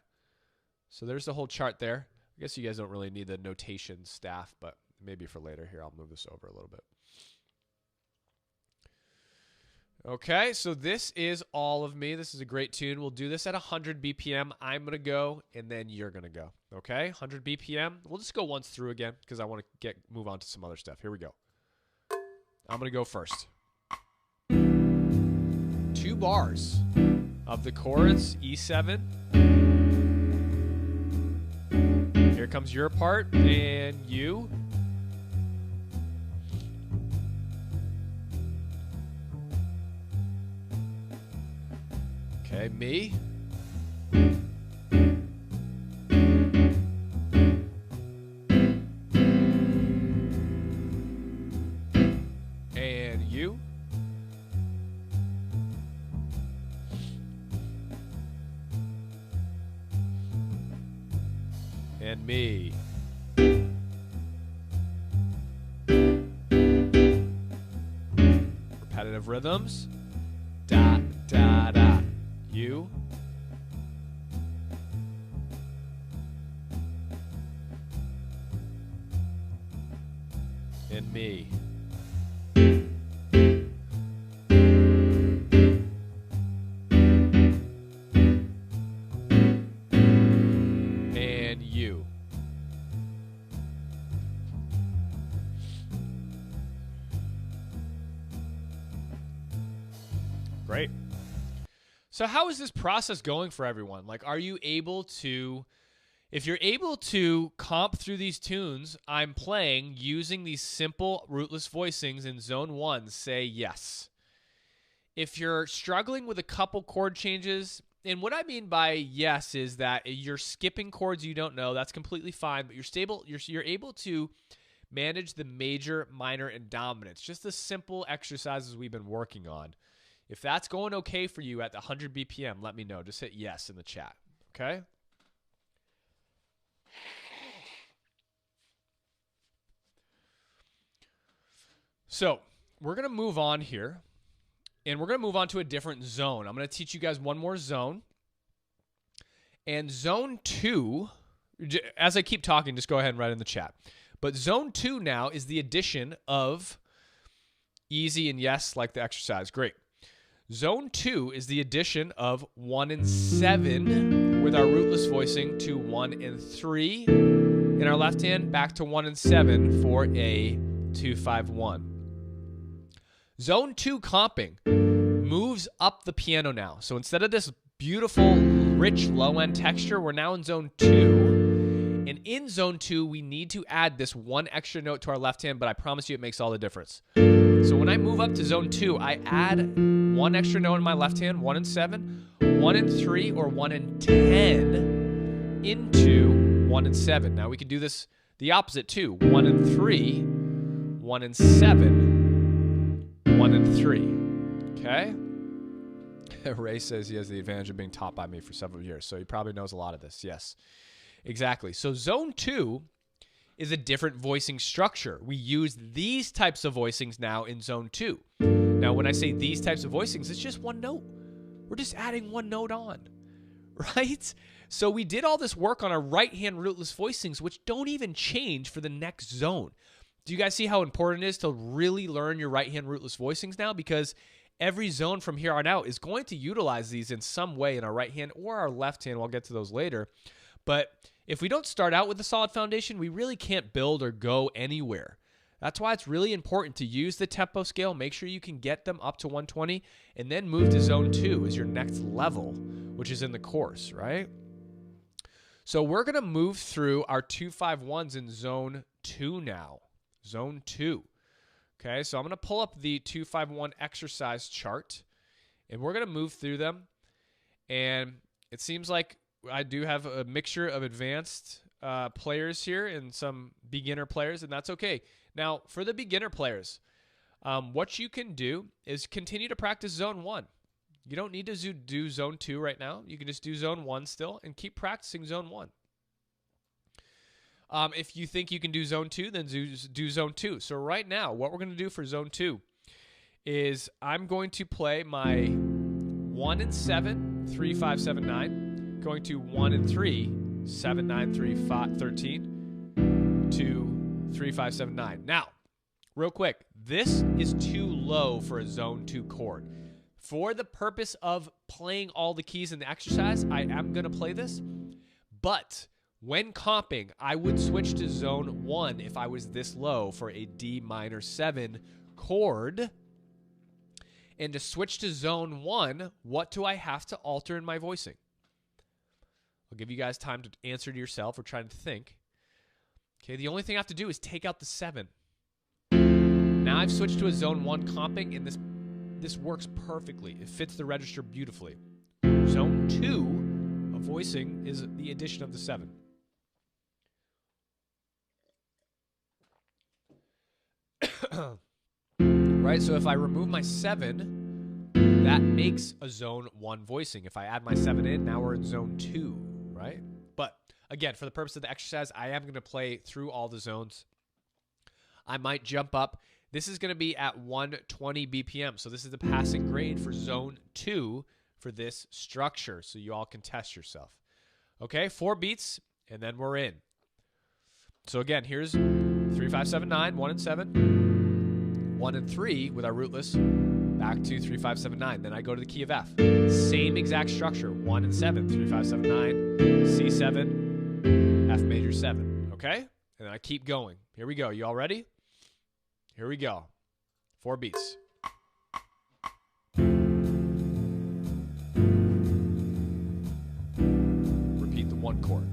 So there's the whole chart there. I guess you guys don't really need the notation staff, but maybe for later. Here, I'll move this over a little bit. Okay, so this is All of Me. This is a great tune. We'll do this at 100 BPM. I'm going to go, and then you're going to go. Okay, 100 BPM. We'll just go once through again because I want to move on to some other stuff. Here we go. I'm going to go first. 2 bars of the chords, E7. Here comes your part, and you. Okay, me. And you. And me. Repetitive rhythms. Da, da, da. You. And me. And you. Great. So how is this process going for everyone? Like, are you able to, if you're able to comp through these tunes I'm playing using these simple rootless voicings in zone 1, say yes. If you're struggling with a couple chord changes And what I mean by yes is that you're skipping chords you don't know. That's completely fine, but you're stable. You're able to manage the major, minor, and dominants. Just the simple exercises we've been working on. If that's going okay for you at the 100 BPM, let me know. Just hit yes in the chat. Okay? So we're going to move on here. And we're going to move on to a different zone. I'm going to teach you guys one more zone. And zone 2, as I keep talking, just go ahead and write in the chat. But zone 2 now is the addition of easy and yes, like the exercise. Great. Zone 2 is the addition of 1 and 7 with our rootless voicing to 1 and 3 in our left hand, back to 1 and 7 for a 2-5-1. Zone 2 comping moves up the piano now. So instead of this beautiful, rich low-end texture, we're now in zone 2. And in zone 2, we need to add this one extra note to our left hand, but I promise you it makes all the difference. So when I move up to zone 2, I add one extra note in my left hand, 1 and 7, 1 and 3, or 1 and 10 into 1 and 7. Now we can do this the opposite too. 1 and 3, 1 and 7, 1 and 3. Okay? Ray says he has the advantage of being taught by me for several years, so he probably knows a lot of this. Yes, exactly. So zone 2 is a different voicing structure. We use these types of voicings now in zone 2. Now, when I say these types of voicings, it's just one note. We're just adding one note on, right? So we did all this work on our right-hand rootless voicings, which don't even change for the next zone. Do you guys see how important it is to really learn your right-hand rootless voicings now? Because every zone from here on out is going to utilize these in some way in our right hand or our left hand. We'll get to those later. But if we don't start out with a solid foundation, we really can't build or go anywhere. That's why it's really important to use the tempo scale. Make sure you can get them up to 120 and then move to zone 2 as your next level, which is in the course, right? So we're going to move through our 2-5-1s in zone 2 now. Zone 2. Okay, so I'm going to pull up the 2-5-1 exercise chart, and we're going to move through them. And it seems like I do have a mixture of advanced players here and some beginner players, and that's okay. Now, for the beginner players, what you can do is continue to practice zone 1. You don't need to do zone 2 right now. You can just do zone 1 still and keep practicing zone 1. If you think you can do zone 2, then do zone 2. So right now, what we're going to do for zone 2 is I'm going to play my 1 and 7, 3, 5, 7, 9, going to 1 and 3, 7, 9, 3, 5, 13, 2, 3, 5, 7, 9. Now, real quick, this is too low for a zone 2 chord. For the purpose of playing all the keys in the exercise, I am going to play this, but when comping, I would switch to zone 1 if I was this low for a D minor 7 chord. And to switch to zone 1, what do I have to alter in my voicing? I'll give you guys time to answer to yourself or try to think. Okay, the only thing I have to do is take out the 7. Now I've switched to a zone 1 comping, and this works perfectly. It fits the register beautifully. Zone 2 of voicing is the addition of the 7. Right, so if I remove my 7, that makes a zone 1 voicing. If I add my 7 in, now we're in zone 2, right? But again, for the purpose of the exercise, I am going to play through all the zones. I might jump up. This is going to be at 120 BPM. So this is the passing grade for zone 2 for this structure. So you all can test yourself. Okay, 4 beats, and then we're in. So again, here's 3, 5, 7, 9, 1 and 7. 1 and 3 with our rootless, back to 3, 5, 7, 9. Then I go to the key of F. Same exact structure, 1 and 7, 3, 5, 7, 9, C7, F major 7. Okay? And then I keep going. Here we go. You all ready? Here we go. 4 beats. Repeat the 1 chord.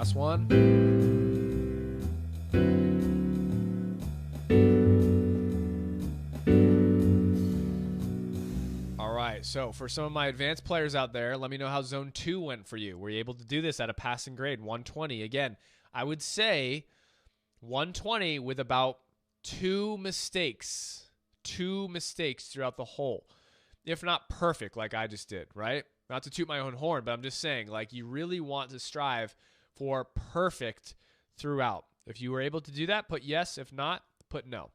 Last one. All right, so for some of my advanced players out there, let me know how zone 2 went for you. Were you able to do this at a passing grade, 120? Again, I would say 120 with about 2 mistakes throughout the whole. If not perfect, like I just did, right? Not to toot my own horn, but I'm just saying, like, you really want to strive for perfect throughout. If you were able to do that, put yes. If not, put no.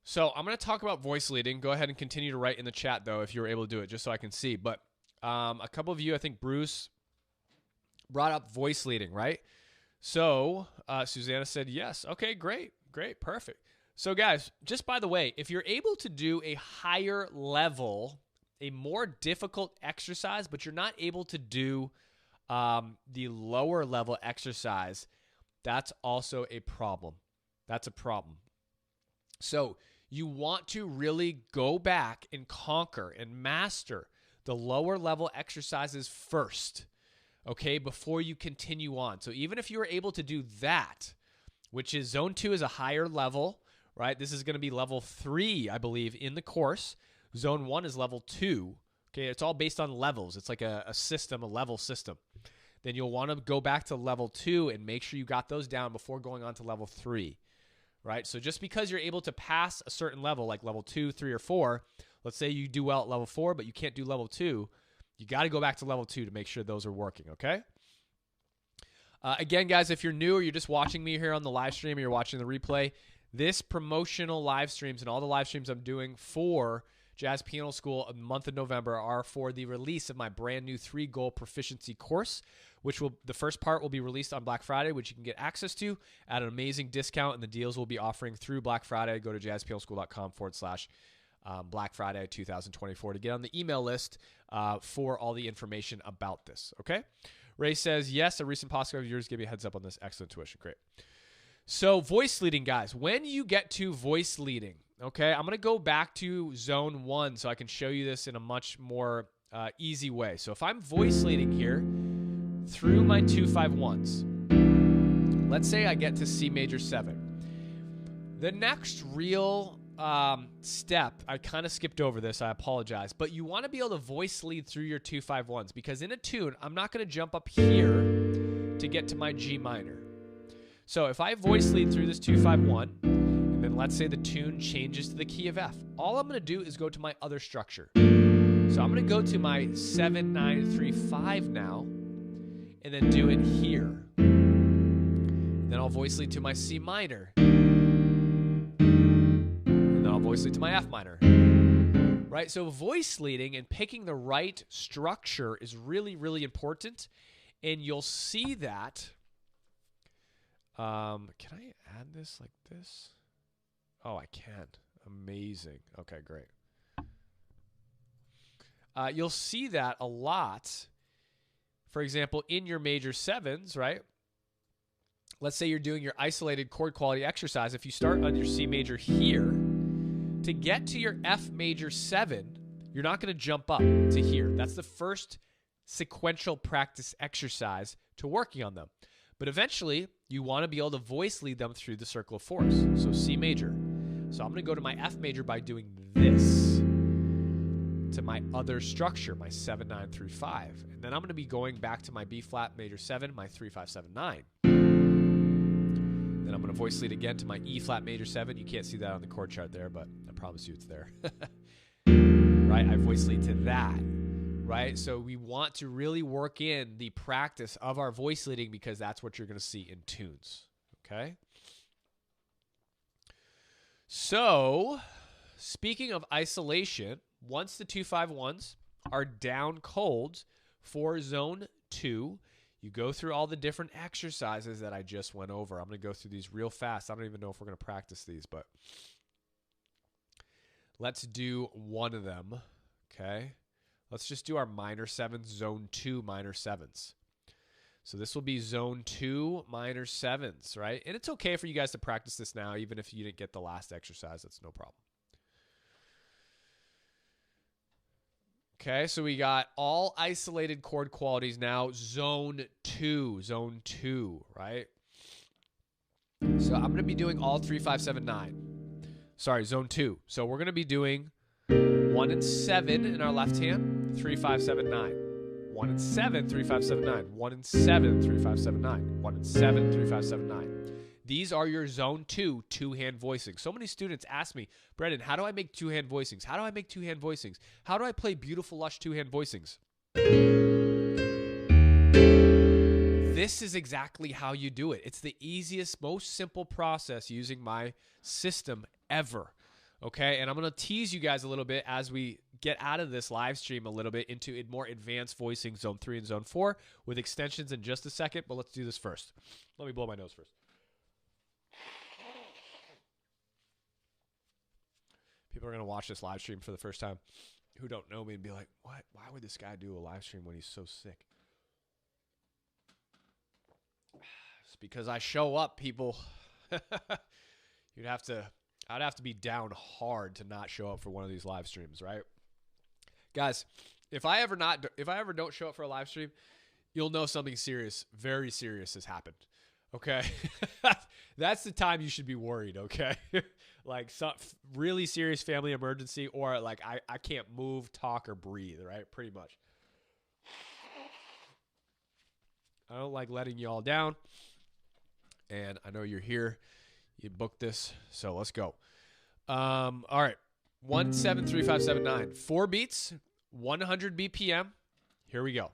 So I'm going to talk about voice leading. Go ahead and continue to write in the chat, though, if you were able to do it, just so I can see. But a couple of you, I think Bruce brought up voice leading, right? So Susanna said yes. Okay, great, perfect. So guys, just by the way, if you're able to do a higher level, a more difficult exercise, but you're not able to do the lower level exercise, that's also a problem. That's a problem. So you want to really go back and conquer and master the lower level exercises first, okay, before you continue on. So even if you were able to do that, which is zone 2 is a higher level, right? This is going to be level 3, I believe, in the course. Zone 1 is level 2. Okay, it's all based on levels. It's like a system, a level system. Then you'll want to go back to level 2 and make sure you got those down before going on to level 3. Right? So just because you're able to pass a certain level, like level 2, 3, or 4, let's say you do well at level 4, but you can't do level 2, you got to go back to level 2 to make sure those are working, okay? Again, guys, if you're new or you're just watching me here on the live stream or you're watching the replay, this promotional live streams and all the live streams I'm doing for Jazz Piano School in the month of November are for the release of my brand new 3 Goal Proficiency course, which the first part will be released on Black Friday, which you can get access to at an amazing discount, and the deals we'll be offering through Black Friday. Go to jazzpianoschool.com/Black Friday 2024 to get on the email list for all the information about this, okay? Ray says, yes, a recent podcast of yours gave me a heads up on this. Excellent tuition. Great. So voice leading, guys. When you get to voice leading, okay, I'm going to go back to zone 1 so I can show you this in a much more easy way. So if I'm voice leading here through my 2-5-1s, let's say I get to C major 7. The next real step, I kind of skipped over this, I apologize, but you want to be able to voice lead through your 2-5-1s because in a tune, I'm not going to jump up here to get to my G minor. So if I voice lead through this 2-5-1, and then let's say the tune changes to the key of F, all I'm going to do is go to my other structure. So I'm going to go to my 7-9-3-5 now, and then do it here. And then I'll voice lead to my C minor. And then I'll voice lead to my F minor. Right? So voice leading and picking the right structure is really, really important. And you'll see that. Can I add this like this? Oh, I can. Amazing. Okay, great. You'll see that a lot. For example, in your major 7s, right? Let's say you're doing your isolated chord quality exercise. If you start on your C major here, to get to your F major 7, you're not going to jump up to here. That's the first sequential practice exercise to working on them. But eventually, you want to be able to voice lead them through the circle of 4s. So C major. So I'm going to go to my F major by doing this to my other structure, my 7-9-3-5. And then I'm going to be going back to my B flat major 7, my 3-5-7-9. Then I'm going to voice lead again to my E flat major 7. You can't see that on the chord chart there, but I promise you it's there. Right? I voice lead to that. Right? So we want to really work in the practice of our voice leading because that's what you're going to see in tunes. Okay? So, speaking of isolation, once the 2-5-1s are down cold for zone 2, you go through all the different exercises that I just went over. I'm going to go through these real fast. I don't even know if we're going to practice these, but let's do one of them. Okay? Let's just do our minor 7s, zone 2 minor 7s. So this will be zone 2 minor 7s, right? And it's okay for you guys to practice this now, even if you didn't get the last exercise. That's no problem. Okay, so we got all isolated chord qualities now. Zone 2, right? So I'm going to be doing all 3, 5, 7, 9. Sorry, zone 2. So we're going to be doing 1 and 7 in our left hand, 3, 5, 7, 9. 1 and 7, 3, 5, 7, 9. 1 and 7, 3, 5, 7, 9. 1 and 7, 3, 5, 7, 9. These are your zone 2 two-hand voicings. So many students ask me, Brendan, how do I make two-hand voicings? How do I make two-hand voicings? How do I play beautiful, lush two-hand voicings? This is exactly how you do it. It's the easiest, most simple process using my system ever. Okay, and I'm going to tease you guys a little bit as we get out of this live stream a little bit into a more advanced voicing, zone 3 and zone 4, with extensions in just a second, but let's do this first. Let me blow my nose first. People are going to watch this live stream for the first time who don't know me and be like, what? Why would this guy do a live stream when he's so sick? It's because I show up, people. I'd have to be down hard to not show up for one of these live streams, right? Guys, if I ever don't show up for a live stream, you'll know something serious, very serious has happened. Okay? That's the time you should be worried, okay? Like some really serious family emergency, or like I can't move, talk, or breathe, right? Pretty much. I don't like letting you all down. And I know you're here. You booked this, so let's go. All right. 1, 7, 3, 5, 7, 9. 4 beats, 100 BPM. Here we go.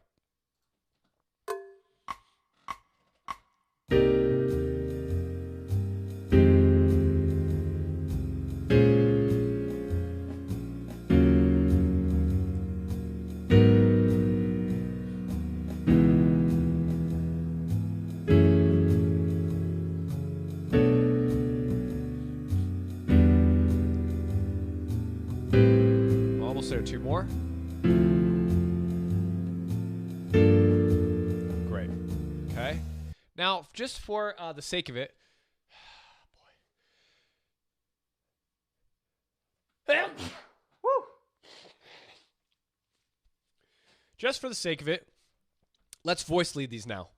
Almost there. 2 more. Great. Okay. Now, just for the sake of it, just for the sake of it, let's voice lead these now.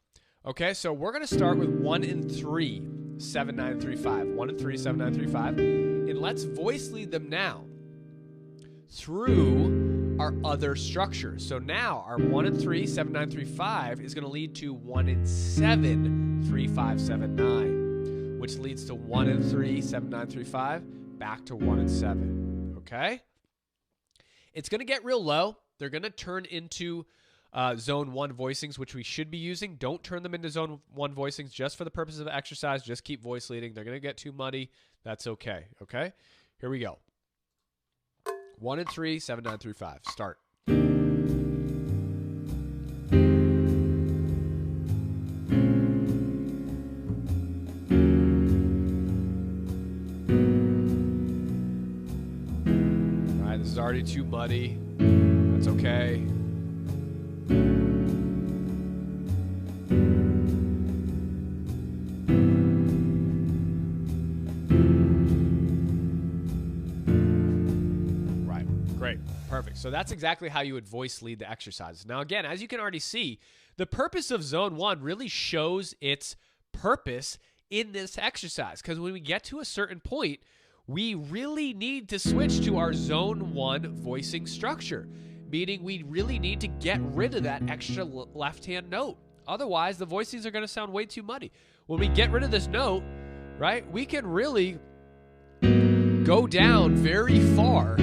Okay, so we're going to start with 1 and 3, 7, 9, 3, 5. 1 and 3, 7, 9, 3, 5. And let's voice lead them now through our other structure. So now our 1 and 3, 7, 9, 3, 5 is going to lead to 1 and 7, 3, 5, 7, 9, which leads to 1 and 3, 7, 9, 3, 5, back to 1 and 7. Okay? It's going to get real low. They're going to turn into zone 1 voicings, which we should be using. Don't turn them into zone 1 voicings just for the purpose of exercise. Just keep voice leading. They're going to get too muddy. That's okay. Okay? Here we go. 1 and 3, 7, 9, 3, 5. Start. All right, this is already too muddy. That's okay. Perfect. So that's exactly how you would voice lead the exercises. Now, again, as you can already see, the purpose of zone 1 really shows its purpose in this exercise, because when we get to a certain point, we really need to switch to our zone 1 voicing structure, meaning we really need to get rid of that extra left-hand note. Otherwise, the voicings are going to sound way too muddy. When we get rid of this note, right, we can really go down very far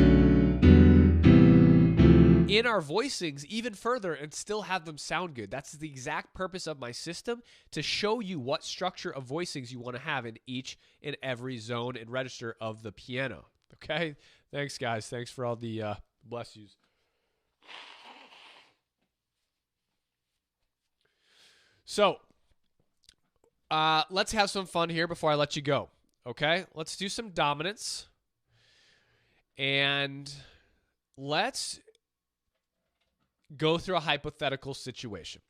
in our voicings even further and still have them sound good. That's the exact purpose of my system, to show you what structure of voicings you want to have in each and every zone and register of the piano. Okay? Thanks, guys. Thanks for all the bless yous. So, let's have some fun here before I let you go. Okay? Let's do some dominance. And let's go through a hypothetical situation.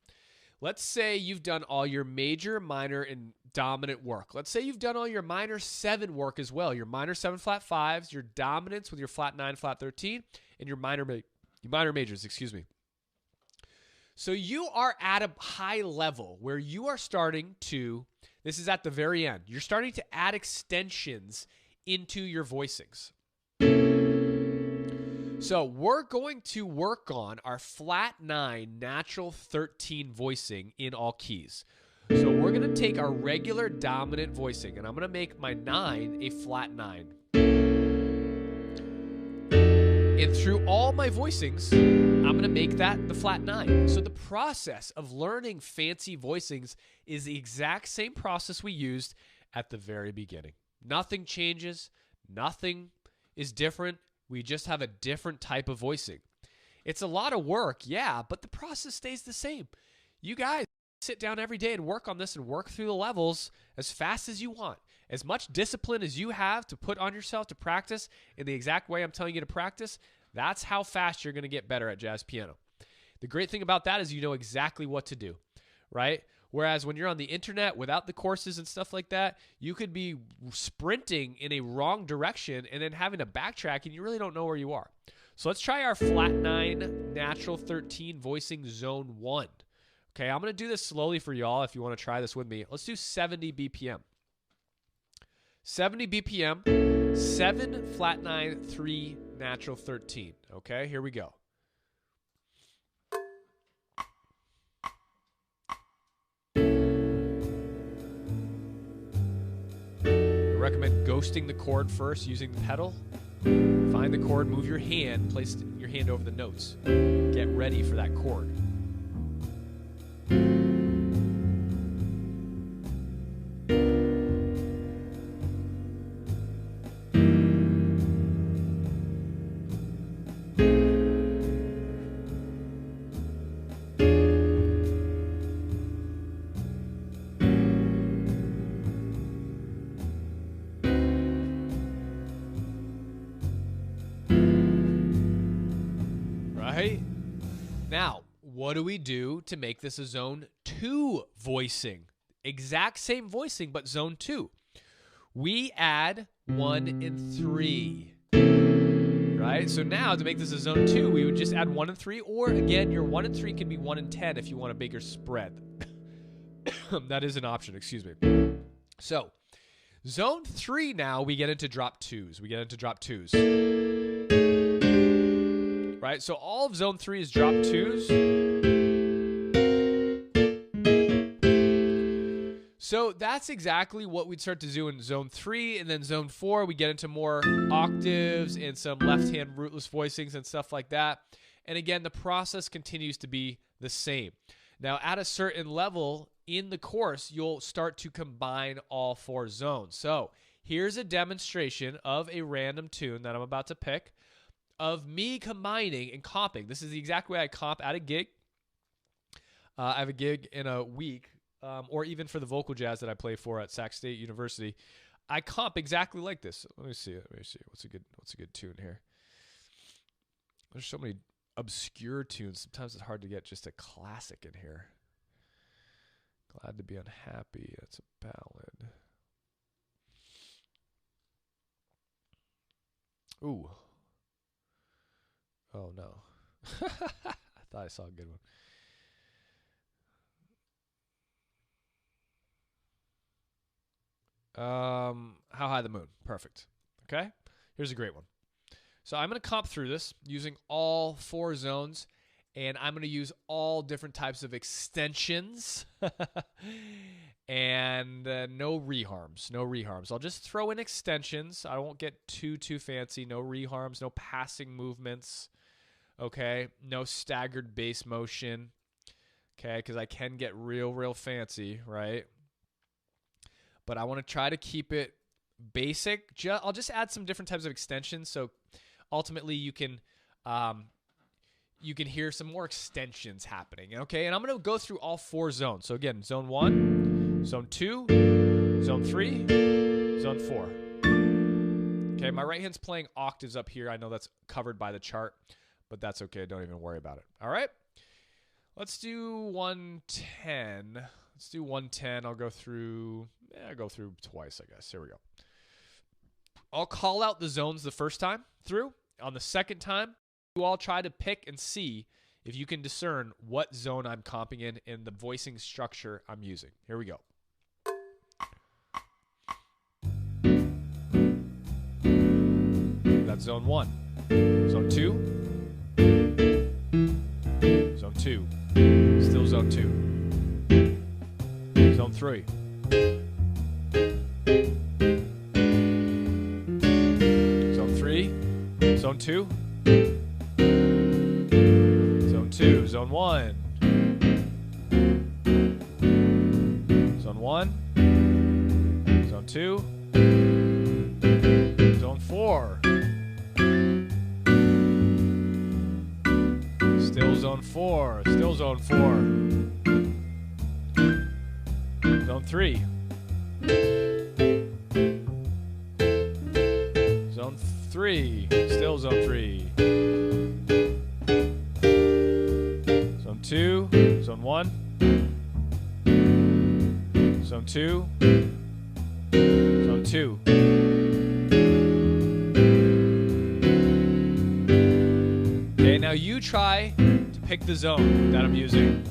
Let's say you've done all your major, minor, and dominant work. Let's say you've done all your minor 7 work as well. Your minor 7 flat 5s, your dominance with your flat 9, flat 13, and your minor minor majors, excuse me. So you are at a high level where you are starting to, this is at the very end, you're starting to add extensions into your voicings. So we're going to work on our flat 9, natural 13 voicing in all keys. So we're going to take our regular dominant voicing, and I'm going to make my 9 a flat 9. And through all my voicings, I'm going to make that the flat 9. So the process of learning fancy voicings is the exact same process we used at the very beginning. Nothing changes. Nothing is different. We just have a different type of voicing. It's a lot of work, yeah, but the process stays the same. You guys sit down every day and work on this and work through the levels as fast as you want. As much discipline as you have to put on yourself to practice in the exact way I'm telling you to practice, that's how fast you're going to get better at jazz piano. The great thing about that is you know exactly what to do, right? Whereas when you're on the internet without the courses and stuff like that, you could be sprinting in a wrong direction and then having to backtrack and you really don't know where you are. So let's try our flat 9, natural 13 voicing zone 1. Okay, I'm going to do this slowly for y'all if you want to try this with me. Let's do 70 BPM. 70 BPM, 7 flat 9, 3 natural 13. Okay, here we go. I recommend ghosting the chord first using the pedal. Find the chord, move your hand, place your hand over the notes. Get ready for that chord. Right? Now, what do we do to make this a zone 2 voicing? Exact same voicing, but zone 2. We add 1 and 3. Right? So now to make this a zone 2, we would just add 1 and 3, or again, your 1 and 3 can be 1 and 10 if you want a bigger spread. That is an option, excuse me. So, zone 3 now, we get into drop 2s. Right? So all of zone 3 is drop 2s. So that's exactly what we'd start to do in zone 3. And then zone 4, we get into more octaves and some left-hand rootless voicings and stuff like that. And again, the process continues to be the same. Now, at a certain level in the course, you'll start to combine all 4 zones. So here's a demonstration of a random tune that I'm about to pick, of me combining and comping. This is the exact way I comp at a gig. I have a gig in a week, or even for the vocal jazz that I play for at Sac State University. I comp exactly like this. Let me see. What's a good tune here? There's so many obscure tunes. Sometimes it's hard to get just a classic in here. Glad to be unhappy. That's a ballad. Ooh. Oh, no. I thought I saw a good one. How High the Moon. Perfect. Okay? Here's a great one. So I'm going to comp through this using all 4 zones, and I'm going to use all different types of extensions and no reharms. No reharms. I'll just throw in extensions. I won't get too fancy. No reharms, no passing movements. Okay, no staggered bass motion, okay, because I can get real fancy, right? But I want to try to keep it basic. I'll just add some different types of extensions, so ultimately you can hear some more extensions happening, okay? And I'm going to go through all 4 zones. So again, zone 1, zone 2, zone 3, zone 4. Okay, my right hand's playing octaves up here. I know that's covered by the chart, but that's okay. Don't even worry about it. All right. Let's do 110. Let's do 110. I'll go through twice, I guess. Here we go. I'll call out the zones the first time through. On the second time, You all try to pick and see if you can discern what zone I'm comping in and the voicing structure I'm using. Here we go. That's zone 1. Zone 2. Zone 2. Still zone 2. Zone 3. Zone 3. Zone 2. Zone 2. Zone 1. Zone 1. Zone 2. Zone 4. Still zone 4. Still zone 4. Zone 3. Zone 3. Still zone 3. Zone 2. Zone 1. Zone 2. Zone 2. Okay, now you try to pick the zone that I'm using.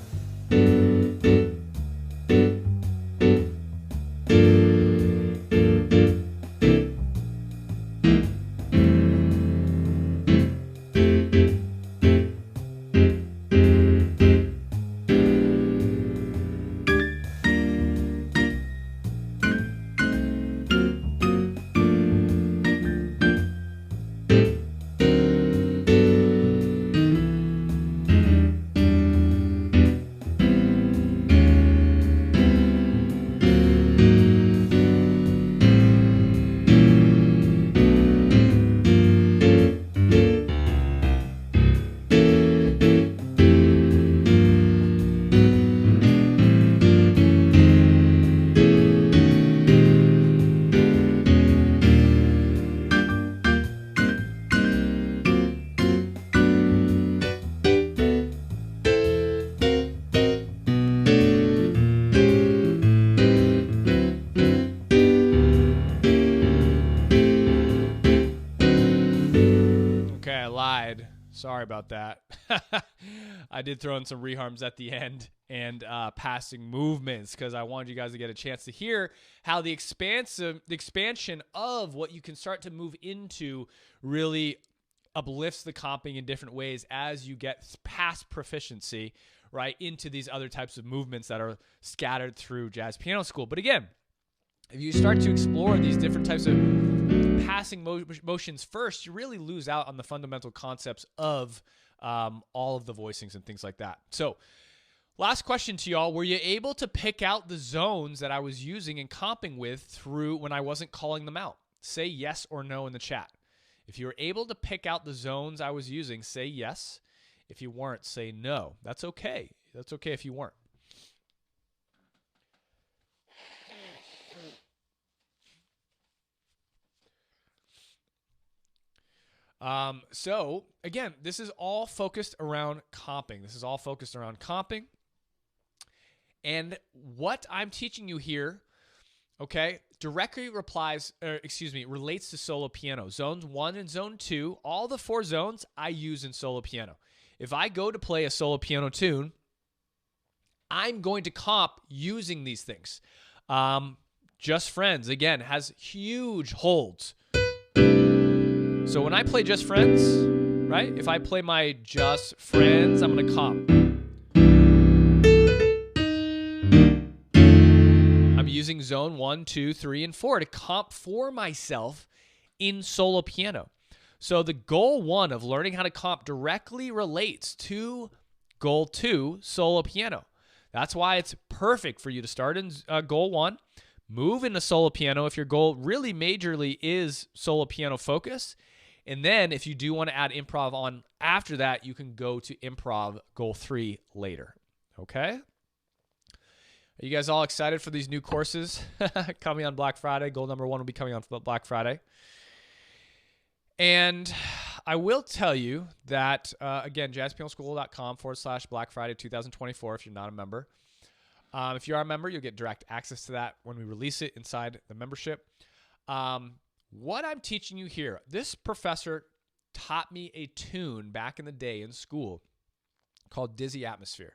Sorry about that. I did throw in some reharms at the end and passing movements because I wanted you guys to get a chance to hear how the expansion of what you can start to move into really uplifts the comping in different ways as you get past proficiency, right, into these other types of movements that are scattered through jazz piano school. But again, if you start to explore these different types of passing motions first, you really lose out on the fundamental concepts of all of the voicings and things like that. So last question to y'all, were you able to pick out the zones that I was using and comping with through when I wasn't calling them out? Say yes or no in the chat. If you were able to pick out the zones I was using, say yes. If you weren't, say no. That's okay. That's okay if you weren't. So again, this is all focused around comping. And what I'm teaching you here, okay, directly relates to solo piano. Zones 1 and zone 2, all the 4 zones I use in solo piano. If I go to play a solo piano tune, I'm going to comp using these things. Just Friends, again, has huge holds. So when I play Just Friends, right? If I play my Just Friends, I'm going to comp. I'm using zone 1, 2, 3, and 4 to comp for myself in solo piano. So the goal 1 of learning how to comp directly relates to goal 2, solo piano. That's why it's perfect for you to start in goal 1, move into solo piano if your goal really majorly is solo piano focus. And then if you do want to add improv on after that, you can go to improv goal 3 later. Okay? Are you guys all excited for these new courses coming on Black Friday? Goal number 1 will be coming on Black Friday. And I will tell you that, again, jazzpianoschool.com/Black Friday 2024 if you're not a member. If you are a member, you'll get direct access to that when we release it inside the membership. What I'm teaching you here, this professor taught me a tune back in the day in school called Dizzy Atmosphere.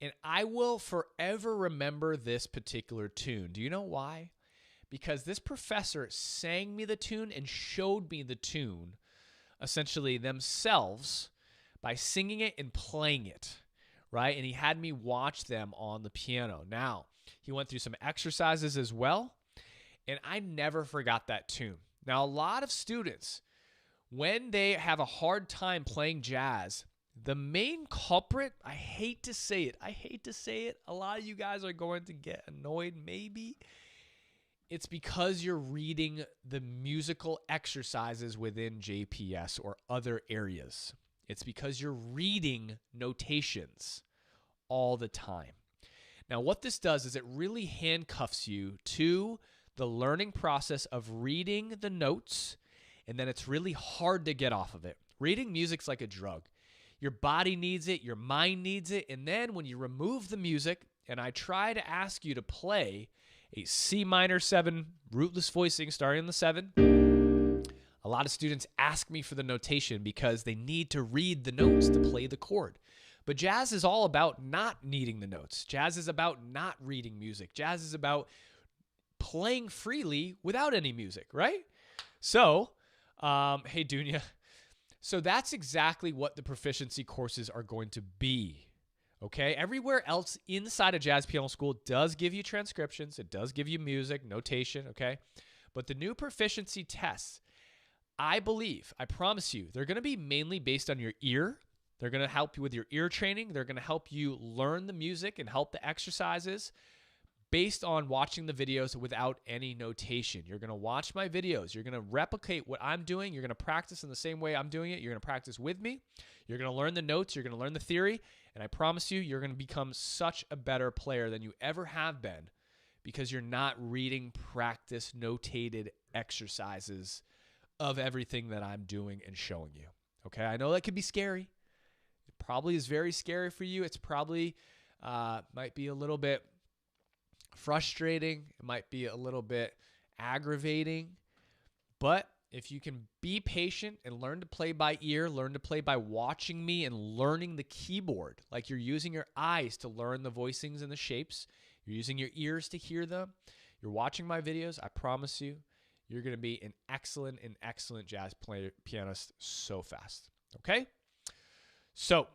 And I will forever remember this particular tune. Do you know why? Because this professor sang me the tune and showed me the tune, essentially themselves, by singing it and playing it, right? And he had me watch them on the piano. Now, he went through some exercises as well, and I never forgot that tune. Now, a lot of students, when they have a hard time playing jazz, the main culprit, I hate to say it, a lot of you guys are going to get annoyed maybe. It's because you're reading the musical exercises within JPS or other areas. It's because you're reading notations all the time. Now, what this does is it really handcuffs you to the learning process of reading the notes, and then it's really hard to get off of it. Reading music's like a drug. Your body needs it, your mind needs it, and then when you remove the music, and I try to ask you to play a C minor 7 rootless voicing starting on the 7, a lot of students ask me for the notation because they need to read the notes to play the chord. But jazz is all about not needing the notes. Jazz is about not reading music. Jazz is about playing freely without any music, right? So, hey, Dunya. So that's exactly what the proficiency courses are going to be, okay? Everywhere else inside of Jazz Piano School does give you transcriptions. It does give you music, notation, okay? But the new proficiency tests, I believe, I promise you, they're going to be mainly based on your ear. They're going to help you with your ear training. They're going to help you learn the music and help the exercises based on watching the videos without any notation. You're going to watch my videos. You're going to replicate what I'm doing. You're going to practice in the same way I'm doing it. You're going to practice with me. You're going to learn the notes. You're going to learn the theory. And I promise you, you're going to become such a better player than you ever have been because you're not reading practice notated exercises of everything that I'm doing and showing you. Okay, I know that could be scary. It probably is very scary for you. It's probably might be a little bit frustrating. It might be a little bit aggravating. But if you can be patient and learn to play by ear, learn to play by watching me and learning the keyboard, like you're using your eyes to learn the voicings and the shapes, you're using your ears to hear them, you're watching my videos, I promise you, you're going to be an excellent jazz pianist so fast. Okay? So,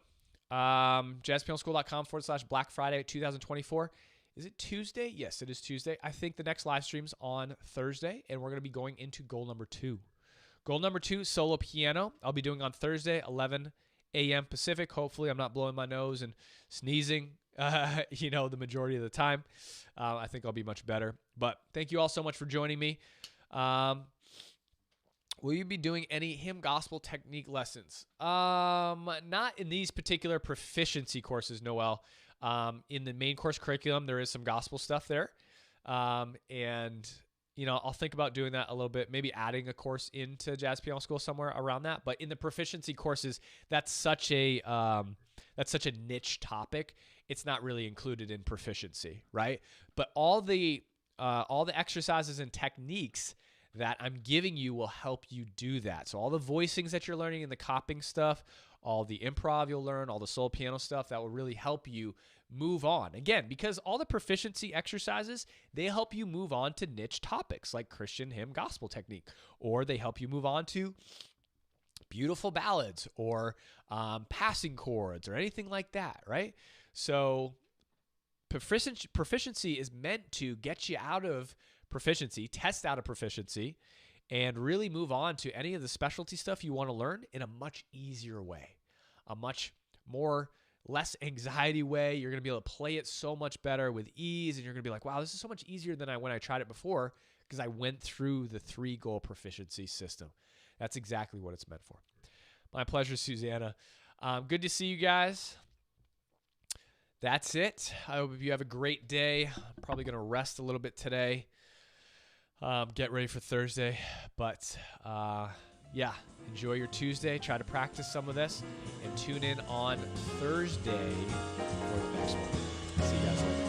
jazzpianoschool.com/Black Friday 2024. Is it Tuesday? Yes, it is Tuesday. I think the next live stream's on Thursday, and we're going to be going into goal number 2. Goal number 2, solo piano. I'll be doing on Thursday, 11 a.m. Pacific. Hopefully, I'm not blowing my nose and sneezing, the majority of the time. I think I'll be much better. But thank you all so much for joining me. Will you be doing any hymn gospel technique lessons? Not in these particular proficiency courses, Noel. In the main course curriculum, there is some gospel stuff there. And, I'll think about doing that a little bit, maybe adding a course into Jazz Piano School somewhere around that. But in the proficiency courses, that's such a niche topic. It's not really included in proficiency, right? But all the exercises and techniques that I'm giving you will help you do that. So all the voicings that you're learning and the copying stuff, all the improv you'll learn, all the solo piano stuff, that will really help you move on. Again, because all the proficiency exercises, they help you move on to niche topics like Christian hymn gospel technique, or they help you move on to beautiful ballads or passing chords or anything like that, right? So proficiency is meant to get you out of proficiency, test out of proficiency, and really move on to any of the specialty stuff you want to learn in a much easier way, a much more less anxiety way. You're going to be able to play it so much better with ease, and you're going to be like, wow, this is so much easier than when I tried it before because I went through the 3-goal proficiency system. That's exactly what it's meant for. My pleasure, Susanna. Good to see you guys. That's it. I hope you have a great day. I'm probably going to rest a little bit today. Get ready for Thursday. But, enjoy your Tuesday. Try to practice some of this. And tune in on Thursday for the next one. See you guys later.